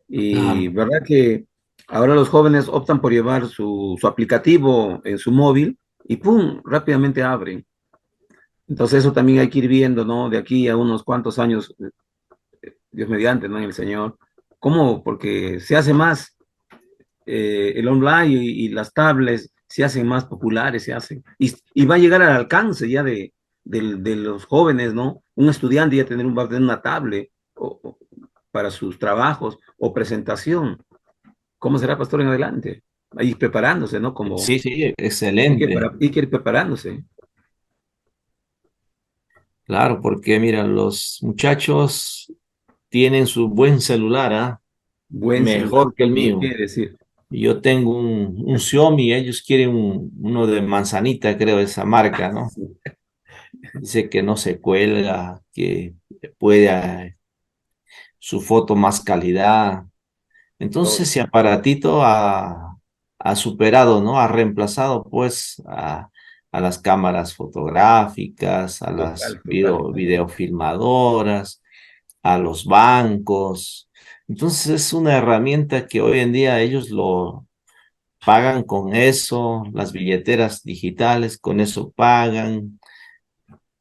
Y Claro. verdad que ahora los jóvenes optan por llevar su aplicativo en su móvil y ¡pum! Rápidamente abren. Entonces, eso también hay que ir viendo, ¿no? De aquí a unos cuantos años, Dios mediante, ¿no? En el Señor. ¿Cómo? Porque se hace más el online y las tablets se hacen más populares, se hacen. Y va a llegar al alcance ya de los jóvenes, ¿no? Un estudiante ya va a tener una tablet para sus trabajos o presentación. ¿Cómo será, pastor, en adelante? Ahí preparándose, ¿no? Como Sí, sí, excelente. hay que ir preparándose. Claro, porque mira, los muchachos tienen su buen celular, ¿ah? Buen celular, Mejor que el ni mío. qué decir. Yo tengo un Xiaomi, ellos quieren uno de manzanita, creo, esa marca, ¿no? Dice que no se cuelga, que puede su foto más calidad. Entonces, Todo. ese aparatito ha superado, ¿no? Ha reemplazado, pues, a las cámaras fotográficas, a las Total, total. videofilmadoras, a los bancos. Entonces, es una herramienta que hoy en día ellos lo pagan con eso, las billeteras digitales, con eso pagan,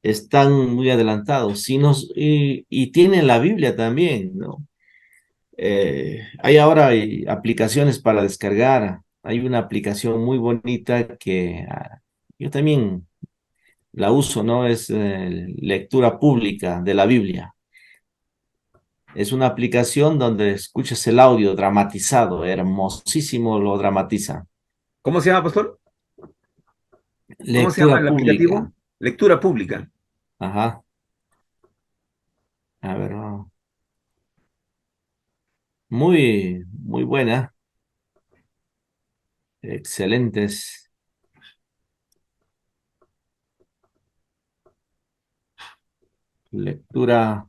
están muy adelantados. Y tienen la Biblia también, ¿no? Hay ahora aplicaciones para descargar. Hay una aplicación muy bonita que yo también la uso, ¿no? Es lectura pública de la Biblia. Es una aplicación donde escuchas el audio dramatizado, hermosísimo lo dramatiza. ¿Cómo se llama, pastor? ¿Cómo se llama Lectura el pública. aplicativo? Lectura pública. Ajá. A ver, muy, muy buena. Excelentes. Lectura.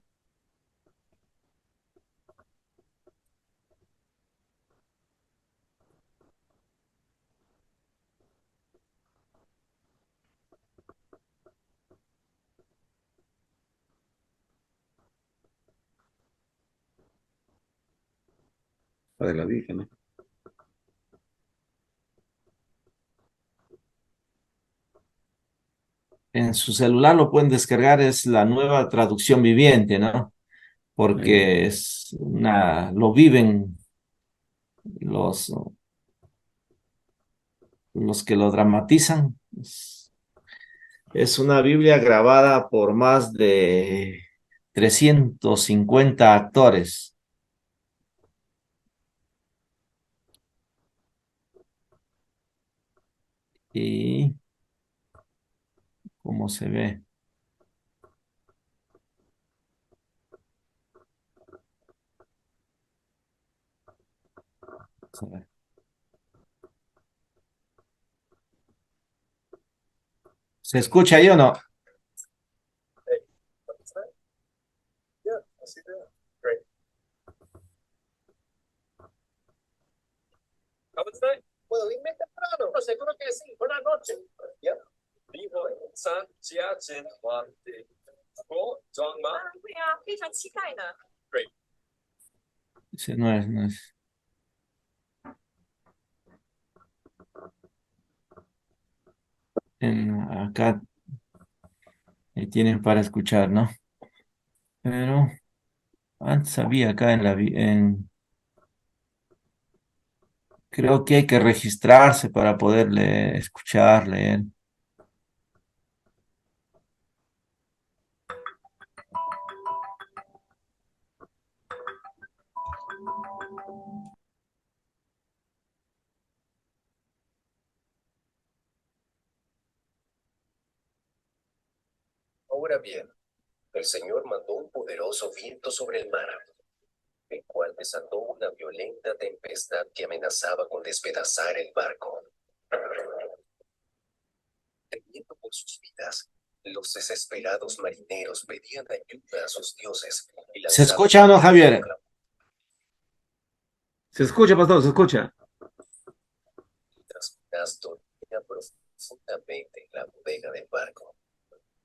La de la dije, ¿no? En su celular lo pueden descargar, es la nueva traducción viviente, ¿no? Porque es lo viven los, los que lo dramatizan. Es una Biblia grabada por más de 350 actores. Y cómo se ve. Vamos a ver. ¿Se escucha ahí o no? Puedo irme temprano. No, seguro que sí. Buenas noches. Ya. Vivo en San Jiachen Huang de Guo Zhangma. Great. Ese no es, no es. Acá tienen para escuchar, ¿no? Pero antes había acá creo que hay que registrarse para poder escuchar, leer. Ahora bien, el Señor mandó un poderoso viento sobre el mar, el cual desató una violenta tempestad que amenazaba con despedazar el barco. Temiendo por sus vidas, los desesperados marineros pedían ayuda a sus dioses y ¿Se lanzaban escucha o no, Javier? Se escucha, pastor, se escucha. mientras Jonás dormía profundamente en la bodega del barco.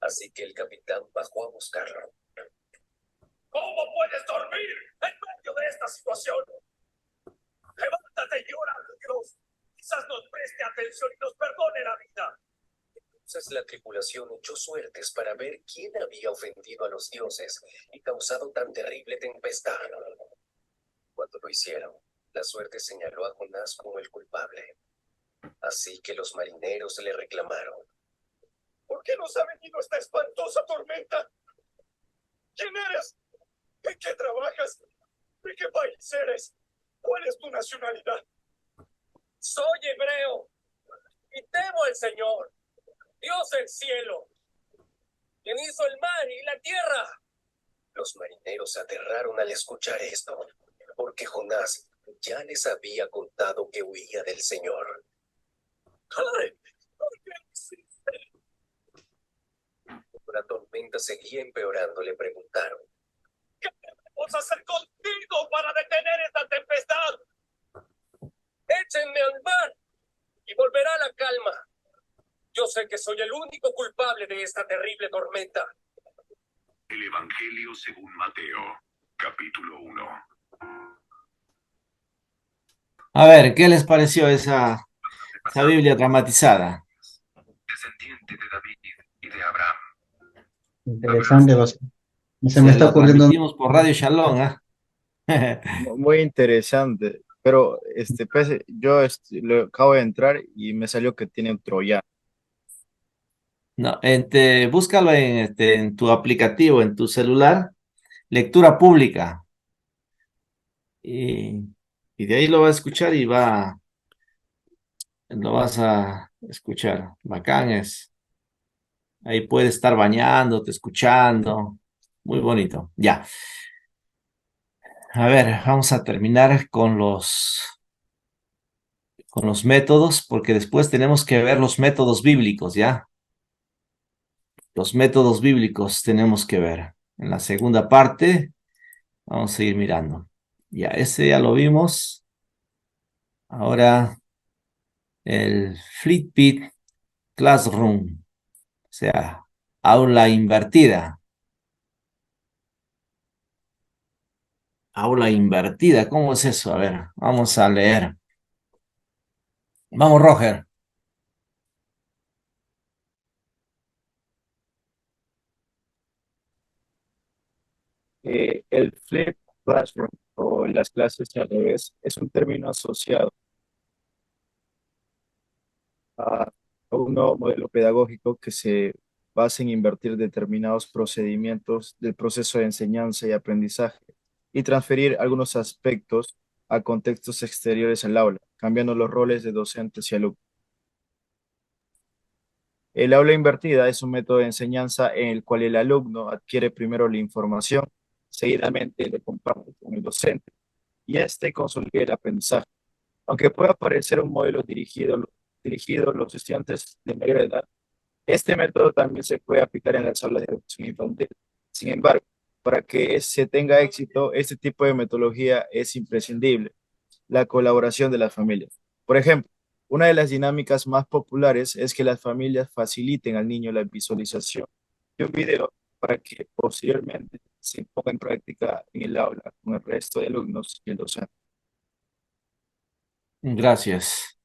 Así que el capitán bajó a buscarlo. ¿Cómo puedes dormir en medio de esta situación? Levántate y ora a Dios. Quizás nos preste atención y nos perdone la vida. Entonces la tripulación echó suertes para ver quién había ofendido a los dioses y causado tan terrible tempestad. Cuando lo hicieron, la suerte señaló a Jonás como el culpable. Así que los marineros le reclamaron. ¿Por qué nos ha venido esta espantosa tormenta? ¿Quién eres? ¿En qué trabajas? ¿De qué país eres? ¿Cuál es tu nacionalidad? Soy hebreo y temo al Señor, Dios del cielo, quien hizo el mar y la tierra. Los marineros se aterraron al escuchar esto, porque Jonás ya les había contado que huía del Señor. ¡Ay! ¿Por qué lo hiciste? Cuando la tormenta seguía empeorando, le preguntaron: ¿qué debemos hacer contigo para detener esta tempestad? Échenme al mar y volverá la calma. Yo sé que soy el único culpable de esta terrible tormenta. El Evangelio según Mateo, capítulo 1. A ver, ¿qué les pareció esa Biblia dramatizada? Descendiente de David y de Abraham. Interesante, se me Se está la ocurriendo. transmitimos por Radio Shalom, ¿ah? Muy interesante, pero yo le acabo de entrar y me salió que tiene un troyano. No, búscalo en tu aplicativo, en tu celular, lectura pública. Y de ahí lo vas a escuchar y lo vas a escuchar. Bacán es. Ahí puedes estar bañándote, escuchando. Muy bonito. Ya. A ver, vamos a terminar con los métodos, porque después tenemos que ver los métodos bíblicos, ¿ya? Los métodos bíblicos tenemos que ver. En la segunda parte vamos a seguir mirando. Ya, ese ya lo vimos. Ahora el Flipit Classroom, o sea, aula invertida. Aula invertida, ¿cómo es eso? A ver, vamos a leer. Vamos, Roger. El flip classroom o las clases al revés es un término asociado a un nuevo modelo pedagógico que se basa en invertir determinados procedimientos del proceso de enseñanza y aprendizaje y transferir algunos aspectos a contextos exteriores al aula, cambiando los roles de docentes y alumnos. El aula invertida es un método de enseñanza en el cual el alumno adquiere primero la información, seguidamente lo comparte con el docente y este consolida el aprendizaje. Aunque pueda parecer un modelo dirigido a los estudiantes de mayor edad, este método también se puede aplicar en las aulas de educación infantil. Sin embargo, para que se tenga éxito, este tipo de metodología es imprescindible, la colaboración de las familias. Por ejemplo, una de las dinámicas más populares es que las familias faciliten al niño la visualización de un video para que posteriormente se ponga en práctica en el aula con el resto de alumnos y el docente. Gracias.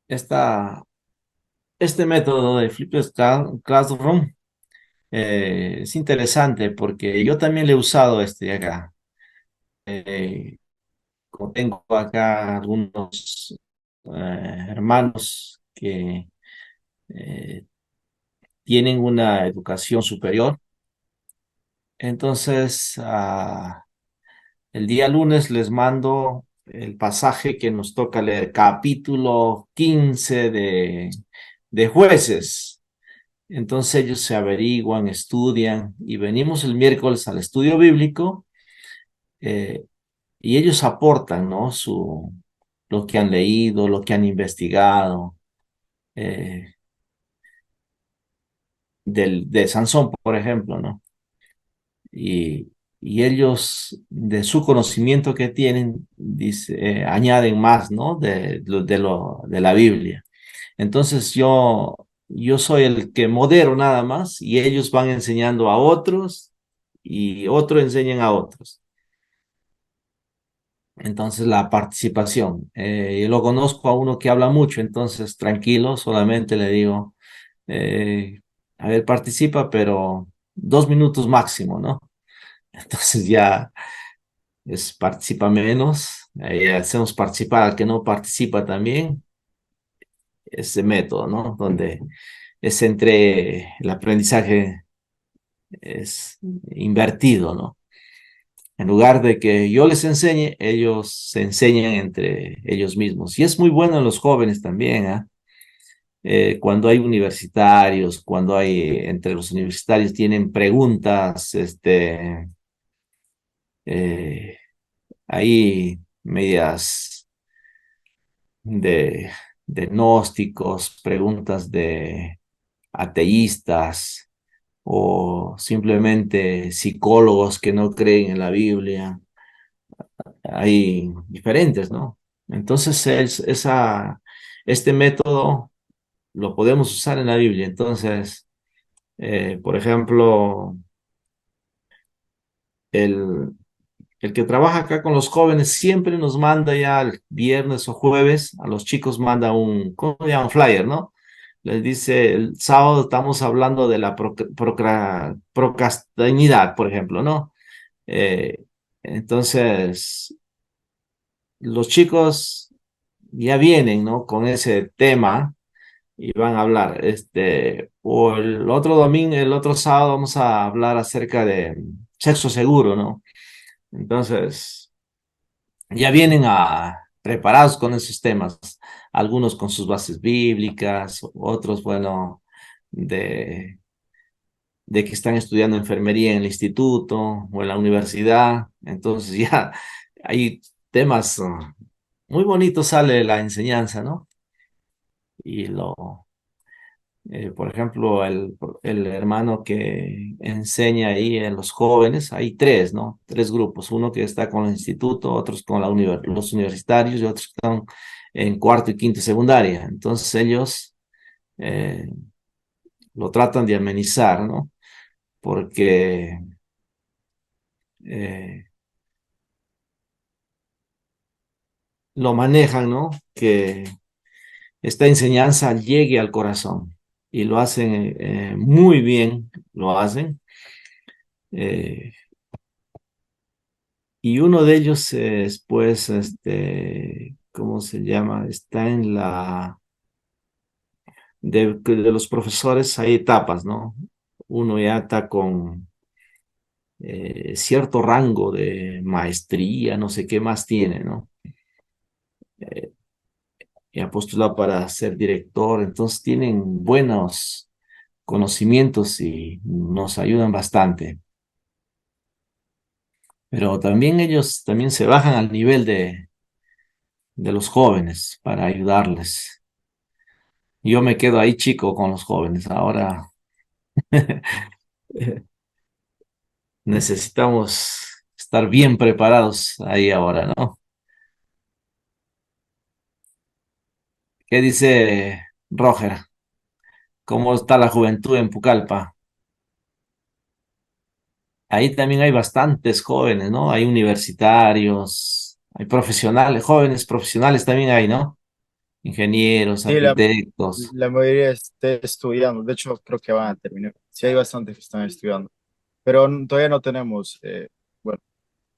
Este método de Flipped Classroom es interesante porque yo también le he usado este de acá. Como tengo acá algunos hermanos que eh, tienen una educación superior, entonces el día lunes les mando el pasaje que nos toca leer, capítulo 15 de Jueces. Entonces ellos se averiguan, estudian y venimos el miércoles al estudio bíblico y ellos aportan, ¿no? Lo que han leído, lo que han investigado eh, de Sansón, por ejemplo, ¿no? Y, y ellos, de su conocimiento que tienen, añaden más, ¿no? De la Biblia. Entonces yo soy el que modero nada más y ellos van enseñando a otros y otros enseñan a otros. Entonces la participación. Yo lo conozco a uno que habla mucho, entonces tranquilo, solamente le digo, eh, a ver, participa, pero 2 minutos máximo, ¿no? Entonces ya participa menos, hacemos participar al que no participa también, ese método, ¿no? Donde es entre el aprendizaje es invertido, ¿no? En lugar de que yo les enseñe, ellos se enseñan entre ellos mismos. Y es muy bueno en los jóvenes también, ¿ah? Cuando hay universitarios, cuando hay entre los universitarios tienen preguntas, eh, ahí medias de, de gnósticos, preguntas de ateístas o simplemente psicólogos que no creen en la Biblia. Hay diferentes, ¿no? Entonces, este método lo podemos usar en la Biblia. Entonces, por ejemplo, el, el que trabaja acá con los jóvenes siempre nos manda ya el viernes o jueves, a los chicos manda ¿cómo se llama? Un flyer, ¿no? Les dice, el sábado estamos hablando de la procrastinidad, por ejemplo, ¿no? Eh, entonces, los chicos ya vienen, ¿no? Con ese tema y van a hablar. O el otro domingo, el otro sábado vamos a hablar acerca de sexo seguro, ¿no? Entonces, ya vienen preparados con esos temas, algunos con sus bases bíblicas, otros, bueno, de de que están estudiando enfermería en el instituto o en la universidad. Entonces ya hay temas muy bonitos, sale la enseñanza, ¿no? Y por ejemplo, el hermano que enseña ahí en los jóvenes, hay tres, ¿no? Tres grupos, uno que está con el instituto, otros con los universitarios y otros que están en cuarto y quinto y secundaria. Entonces ellos eh, lo tratan de amenizar, ¿no? Porque eh, lo manejan, ¿no? Que esta enseñanza llegue al corazón y lo hacen muy bien, lo hacen. eh, y uno de ellos es, pues, ¿cómo se llama? Está en de los profesores, hay etapas, ¿no? Uno ya está con cierto rango de maestría, no sé qué más tiene, ¿no? Eh, y ha postulado para ser director, entonces tienen buenos conocimientos y nos ayudan bastante. Pero también ellos también se bajan al nivel de los jóvenes para ayudarles. Yo me quedo ahí chico con los jóvenes. Ahora necesitamos estar bien preparados ahí ahora, ¿no? ¿Qué dice Roger? ¿Cómo está la juventud en Pucallpa? Ahí también hay bastantes jóvenes, ¿no? Hay universitarios, hay profesionales, jóvenes profesionales también hay, ¿no? Ingenieros, Sí, arquitectos. la mayoría está estudiando. De hecho, creo que van a terminar. Sí, hay bastantes que están estudiando. Pero todavía no tenemos, bueno,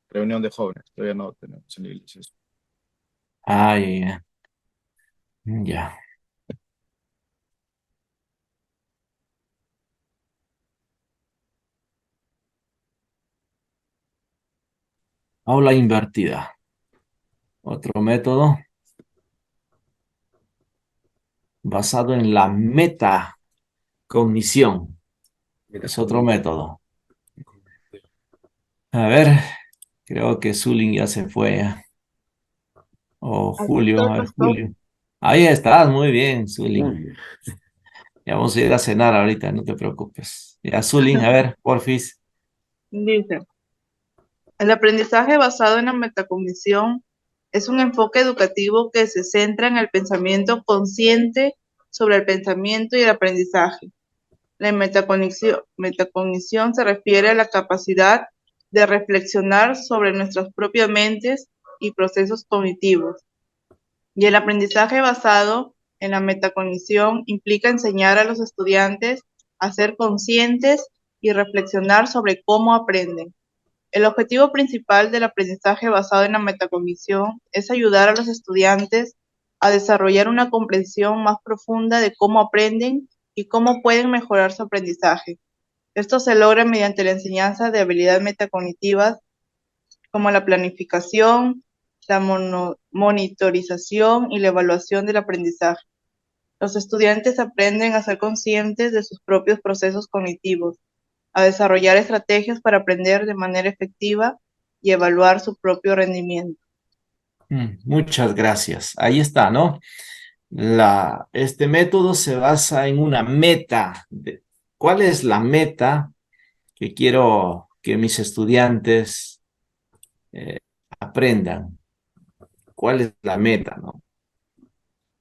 reunión de jóvenes. Todavía no tenemos en la iglesia. Ah, ya, ya. Aula invertida. Otro método basado en la metacognición. Es otro método. A ver, creo que Zulin ya se fue. O Aquí Julio, estoy, a ver, pastor. Julio. Ahí estás, muy bien, Zulin. Muy bien. Ya vamos a ir a cenar ahorita, no te preocupes. Ya, Zulin, a ver, porfis. Dice, el aprendizaje basado en la metacognición es un enfoque educativo que se centra en el pensamiento consciente sobre el pensamiento y el aprendizaje. La metacognición se refiere a la capacidad de reflexionar sobre nuestras propias mentes y procesos cognitivos. Y el aprendizaje basado en la metacognición implica enseñar a los estudiantes a ser conscientes y reflexionar sobre cómo aprenden. El objetivo principal del aprendizaje basado en la metacognición es ayudar a los estudiantes a desarrollar una comprensión más profunda de cómo aprenden y cómo pueden mejorar su aprendizaje. Esto se logra mediante la enseñanza de habilidades metacognitivas como la planificación, la monitorización y la evaluación del aprendizaje. Los estudiantes aprenden a ser conscientes de sus propios procesos cognitivos, a desarrollar estrategias para aprender de manera efectiva y evaluar su propio rendimiento. Muchas gracias. Ahí está, ¿no? Este método se basa en una meta. ¿Cuál es la meta que quiero que mis estudiantes aprendan? ¿Cuál es la meta, no?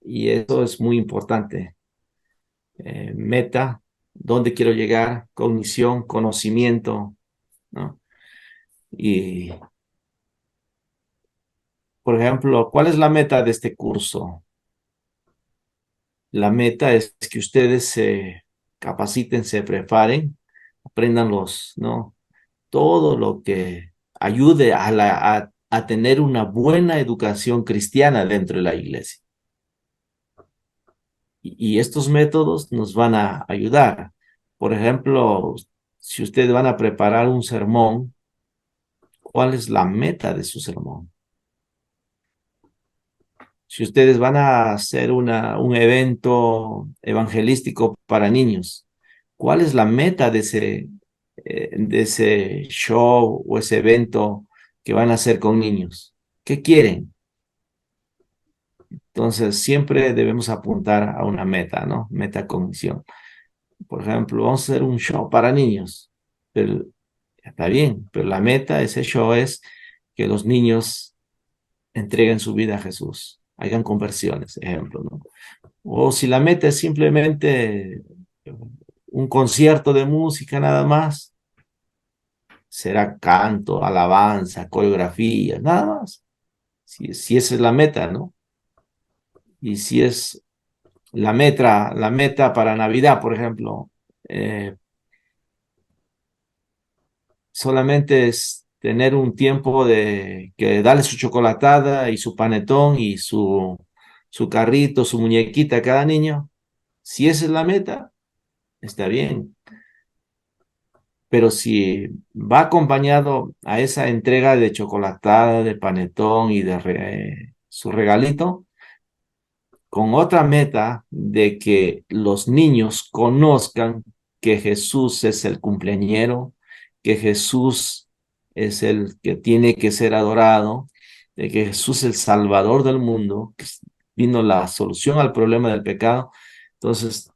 Y eso es muy importante. Meta, dónde quiero llegar, cognición, conocimiento, ¿no? Y, por ejemplo, ¿cuál es la meta de este curso? La meta es que ustedes se capaciten, se preparen, aprendan ¿no? Todo lo que ayude a tener una buena educación cristiana dentro de la iglesia. Y estos métodos nos van a ayudar. Por ejemplo, si ustedes van a preparar un sermón, ¿cuál es la meta de su sermón? Si ustedes van a hacer un evento evangelístico para niños, ¿Cuál es la meta de ese show o ese evento que van a hacer con niños? ¿Qué quieren? Entonces, siempre debemos apuntar a una meta, ¿no? Metacognición. Por ejemplo, vamos a hacer un show para niños. Pero, está bien, pero la meta de ese show es que los niños entreguen su vida a Jesús, hagan conversiones, ejemplo, ¿no? O si la meta es simplemente un concierto de música nada más, será canto, alabanza, coreografía, nada más. Si esa es la meta, ¿no? Y si es la meta para Navidad, por ejemplo, solamente es tener un tiempo de que darle su chocolatada y su panetón y su carrito, su muñequita a cada niño. Si esa es la meta, está bien. Pero si va acompañado a esa entrega de chocolatada, de panetón y de su regalito, con otra meta de que los niños conozcan que Jesús es el cumpleañero, que Jesús es el que tiene que ser adorado, de que Jesús es el salvador del mundo, que vino la solución al problema del pecado. Entonces,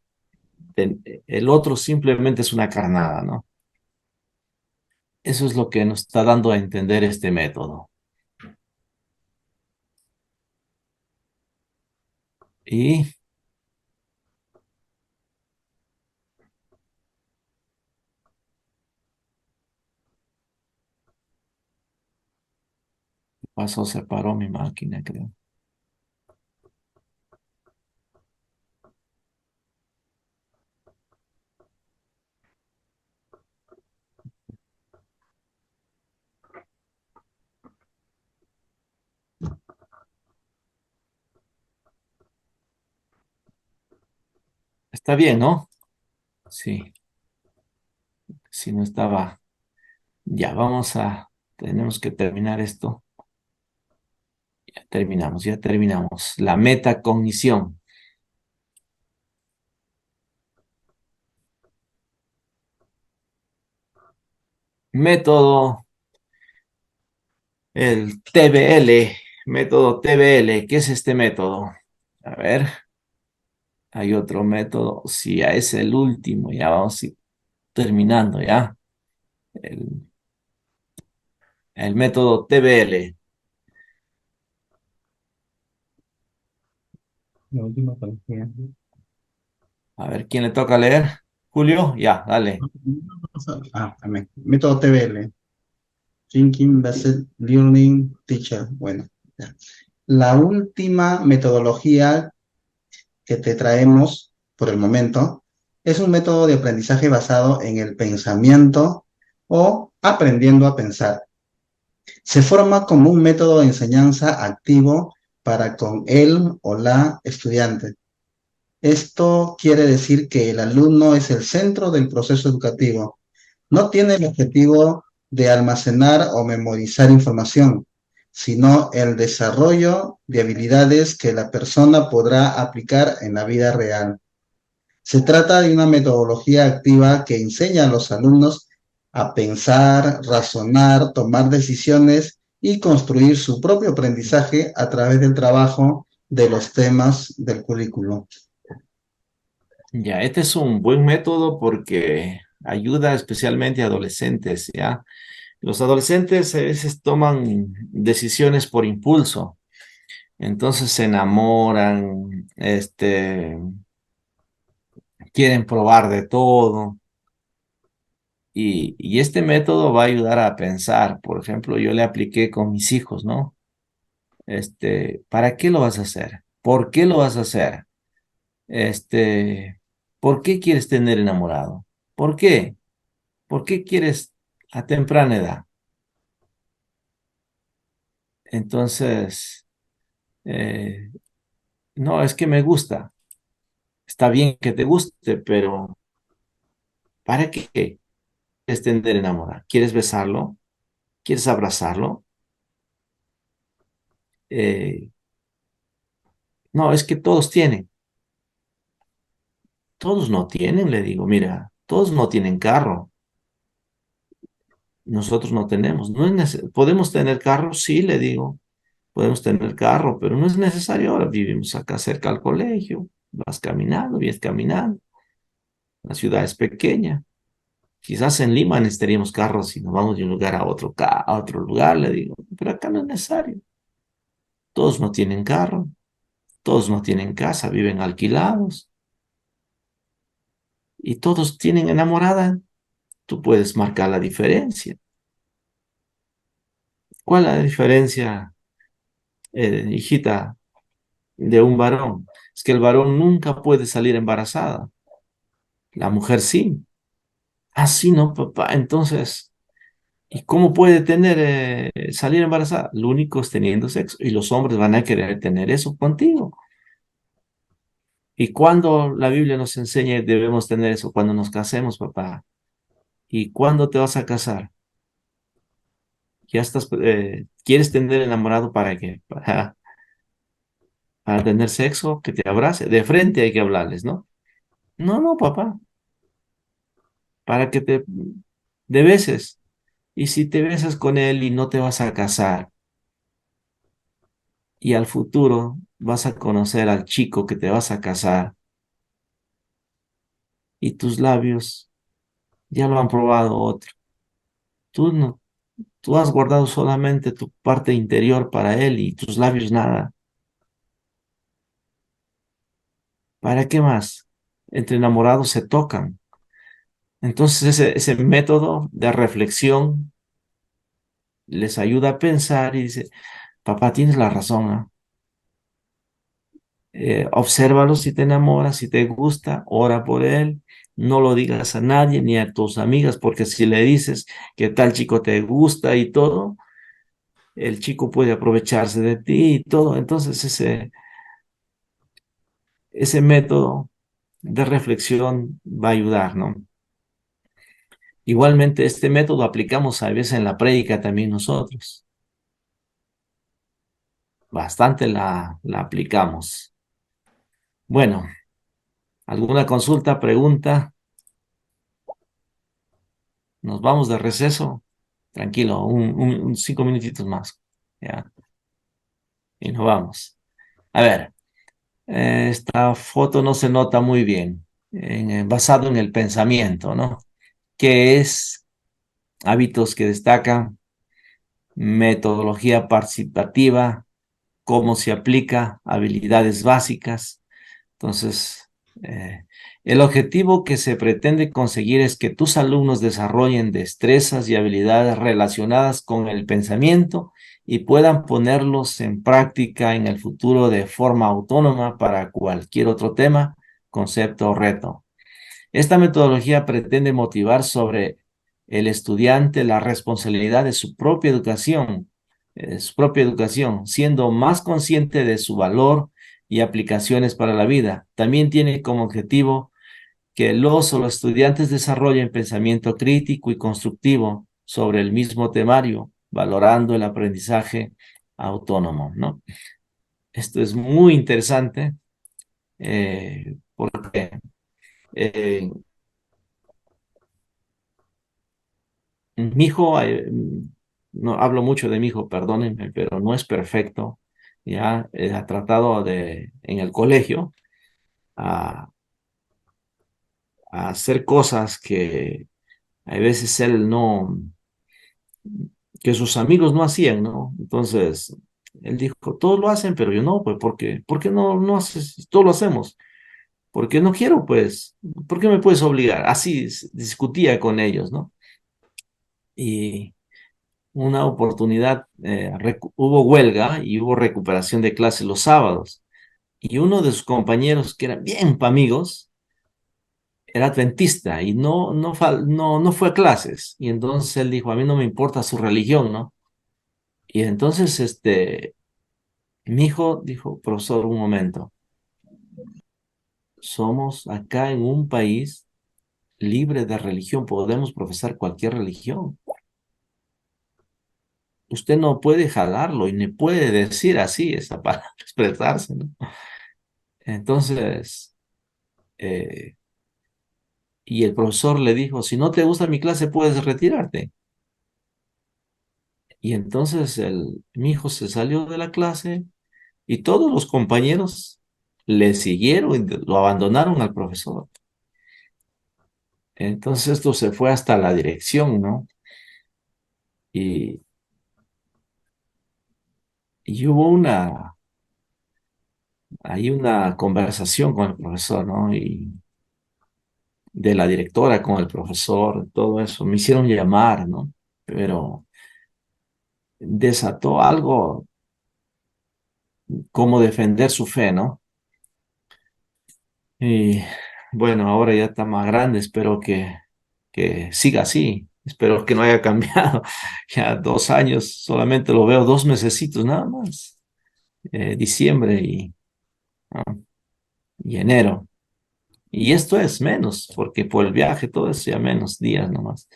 el otro simplemente es una carnada, ¿no? Eso es lo que nos está dando a entender este método. Y pasó, se paró mi máquina, creo. Está bien, ¿no? Sí, si no estaba. Ya tenemos que terminar esto. Ya terminamos. La metacognición. Método, el TBL, método TBL. ¿Qué es este método? A ver, hay otro método. Sí, ya es el último. Ya vamos terminando, ya. El, el método TBL. La última pantalla. A ver, ¿quién le toca leer? Julio, ya, dale. También. Método TBL. Thinking Based Learning Teacher. Bueno, ya. La última metodología que te traemos por el momento es un método de aprendizaje basado en el pensamiento o aprendiendo a pensar. Se forma como un método de enseñanza activo para con él o la estudiante. Esto quiere decir que el alumno es el centro del proceso educativo. No tiene el objetivo de almacenar o memorizar información, sino el desarrollo de habilidades que la persona podrá aplicar en la vida real. Se trata de una metodología activa que enseña a los alumnos a pensar, razonar, tomar decisiones y construir su propio aprendizaje a través del trabajo de los temas del currículo. Ya, este es un buen método porque ayuda especialmente a adolescentes, ¿ya? Los adolescentes a veces toman decisiones por impulso, entonces se enamoran, quieren probar de todo y este método va a ayudar a pensar. Por ejemplo, yo le apliqué con mis hijos, ¿no? ¿Para qué lo vas a hacer? ¿Por qué lo vas a hacer? Este, ¿Por qué quieres tener enamorado? ¿Por qué? ¿Por qué quieres a temprana edad? Entonces, eh, no, es que me gusta. Está bien que te guste, pero ¿para qué quieres tener enamorado? ¿Quieres besarlo? ¿Quieres abrazarlo? Eh, no, es que todos tienen. Todos no tienen, le digo, mira, Todos no tienen carro. Nosotros no tenemos. No es ¿Podemos tener carro? Sí, le digo. Podemos tener carro, pero no es necesario. Ahora vivimos acá cerca al colegio. Vas caminando, vienes caminando. La ciudad es pequeña. Quizás en Lima necesitaríamos carros si nos vamos de un lugar a otro, a otro lugar, le digo. Pero acá no es necesario. Todos no tienen carro. Todos no tienen casa, viven alquilados. Y todos tienen enamorada. Tú puedes marcar la diferencia. ¿Cuál es la diferencia, hijita, de un varón? Es que el varón nunca puede salir embarazada. La mujer sí. Ah, sí, ¿no, papá? Entonces, ¿y cómo puede salir embarazada? Lo único es teniendo sexo. Y los hombres van a querer tener eso contigo. ¿Y cuándo la Biblia nos enseña que debemos tener eso? Cuando nos casemos, papá. ¿Y cuándo te vas a casar? Ya estás, ¿quieres tener enamorado para qué? Para tener sexo, que te abrace. De frente hay que hablarles, ¿no? No, no, papá. Para que te beses. Y si te besas con él y no te vas a casar, y al futuro vas a conocer al chico que te vas a casar, y tus labios ya lo han probado otro. Tú no, tú has guardado solamente tu parte interior para él y tus labios nada. ¿Para qué más? Entre enamorados se tocan. Entonces ese método de reflexión les ayuda a pensar y dice, papá, tienes la razón, ¿ah? Obsérvalo si te enamoras, si te gusta, ora por él, no lo digas a nadie ni a tus amigas, porque si le dices que tal chico te gusta y todo, el chico puede aprovecharse de ti y todo. Entonces ese método de reflexión va a ayudar, ¿no? Igualmente, este método aplicamos a veces en la prédica también nosotros. Bastante la aplicamos. Bueno, ¿alguna consulta, pregunta? Nos vamos de receso. Tranquilo, 5 minutitos más. Ya, y nos vamos. A ver, esta foto no se nota muy bien, basado en el pensamiento, ¿no? ¿Qué es? Hábitos que destacan, metodología participativa, cómo se aplica, habilidades básicas. Entonces, el objetivo que se pretende conseguir es que tus alumnos desarrollen destrezas y habilidades relacionadas con el pensamiento y puedan ponerlos en práctica en el futuro de forma autónoma para cualquier otro tema, concepto o reto. Esta metodología pretende motivar sobre el estudiante la responsabilidad de su propia educación, siendo más consciente de su valor y aplicaciones para la vida. También tiene como objetivo que los o los estudiantes desarrollen pensamiento crítico y constructivo sobre el mismo temario, valorando el aprendizaje autónomo, ¿no? Esto es muy interesante porque eh, mi hijo, no hablo mucho de mi hijo, perdónenme, pero no es perfecto. Ya ha tratado en el colegio, a, a hacer cosas que a veces él no, que sus amigos no hacían, ¿no? Entonces, él dijo, todos lo hacen, pero yo no, pues, ¿por qué no haces? Todos lo hacemos. Porque no quiero, pues, ¿por qué me puedes obligar? Así discutía con ellos, ¿no? Y una oportunidad, hubo huelga y hubo recuperación de clases los sábados. Y uno de sus compañeros, que eran bien amigos, era adventista y no fue a clases. Y entonces él dijo, a mí no me importa su religión, ¿no? Y entonces mi hijo dijo, profesor, un momento, somos acá en un país libre de religión, podemos profesar cualquier religión. Usted no puede jalarlo y ni puede decir así esa palabra, expresarse, ¿no? Entonces, eh, Y el profesor le dijo, si no te gusta mi clase, puedes retirarte. Y entonces mi hijo se salió de la clase y todos los compañeros le siguieron y lo abandonaron al profesor. Entonces esto se fue hasta la dirección, ¿no? Y, y hubo hay una conversación con el profesor, ¿no? Y de la directora con el profesor, todo eso. Me hicieron llamar, ¿no? Pero desató algo como defender su fe, ¿no? Y bueno, ahora ya está más grande, espero que siga así. Espero que no haya cambiado. Ya 2 años, solamente lo veo 2 mesecitos nada más. Diciembre y enero. Y esto es menos, porque por el viaje todo es ya menos días nomás.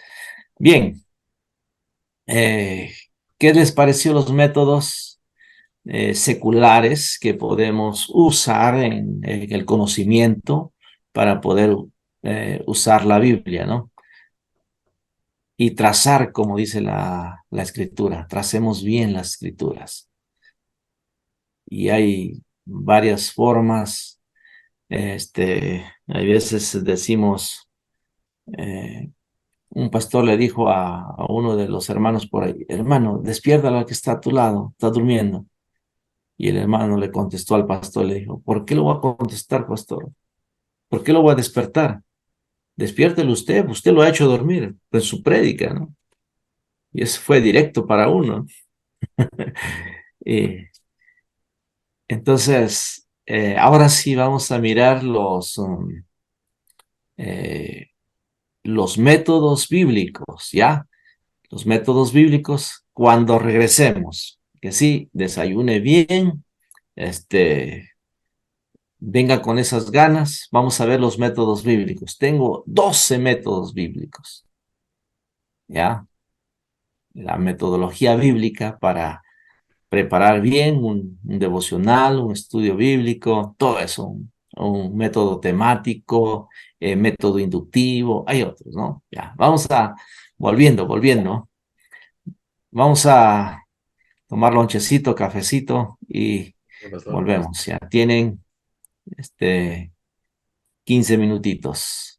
Bien, eh, ¿qué les pareció los métodos seculares que podemos usar en el conocimiento para poder usar la Biblia, ¿no? Y trazar, como dice la escritura, tracemos bien las escrituras. Y hay varias formas, hay veces decimos, un pastor le dijo a uno de los hermanos por ahí, hermano, despierta al que está a tu lado, está durmiendo. Y el hermano le contestó al pastor, le dijo, ¿por qué lo voy a contestar, pastor? ¿Por qué lo voy a despertar? Despiértelo usted lo ha hecho dormir en su prédica, ¿no? Y eso fue directo para uno. Y entonces, ahora sí vamos a mirar eh, los métodos bíblicos, ¿ya? Los métodos bíblicos cuando regresemos. Que sí, desayune bien, venga con esas ganas. Vamos a ver los métodos bíblicos. Tengo 12 métodos bíblicos, ¿ya? La metodología bíblica para preparar bien un devocional, un estudio bíblico, todo eso, un método temático, método inductivo, hay otros, ¿no? Ya, volviendo, vamos a tomar lonchecito, cafecito y Sí, pastor. volvemos, ya tienen 15 minutitos.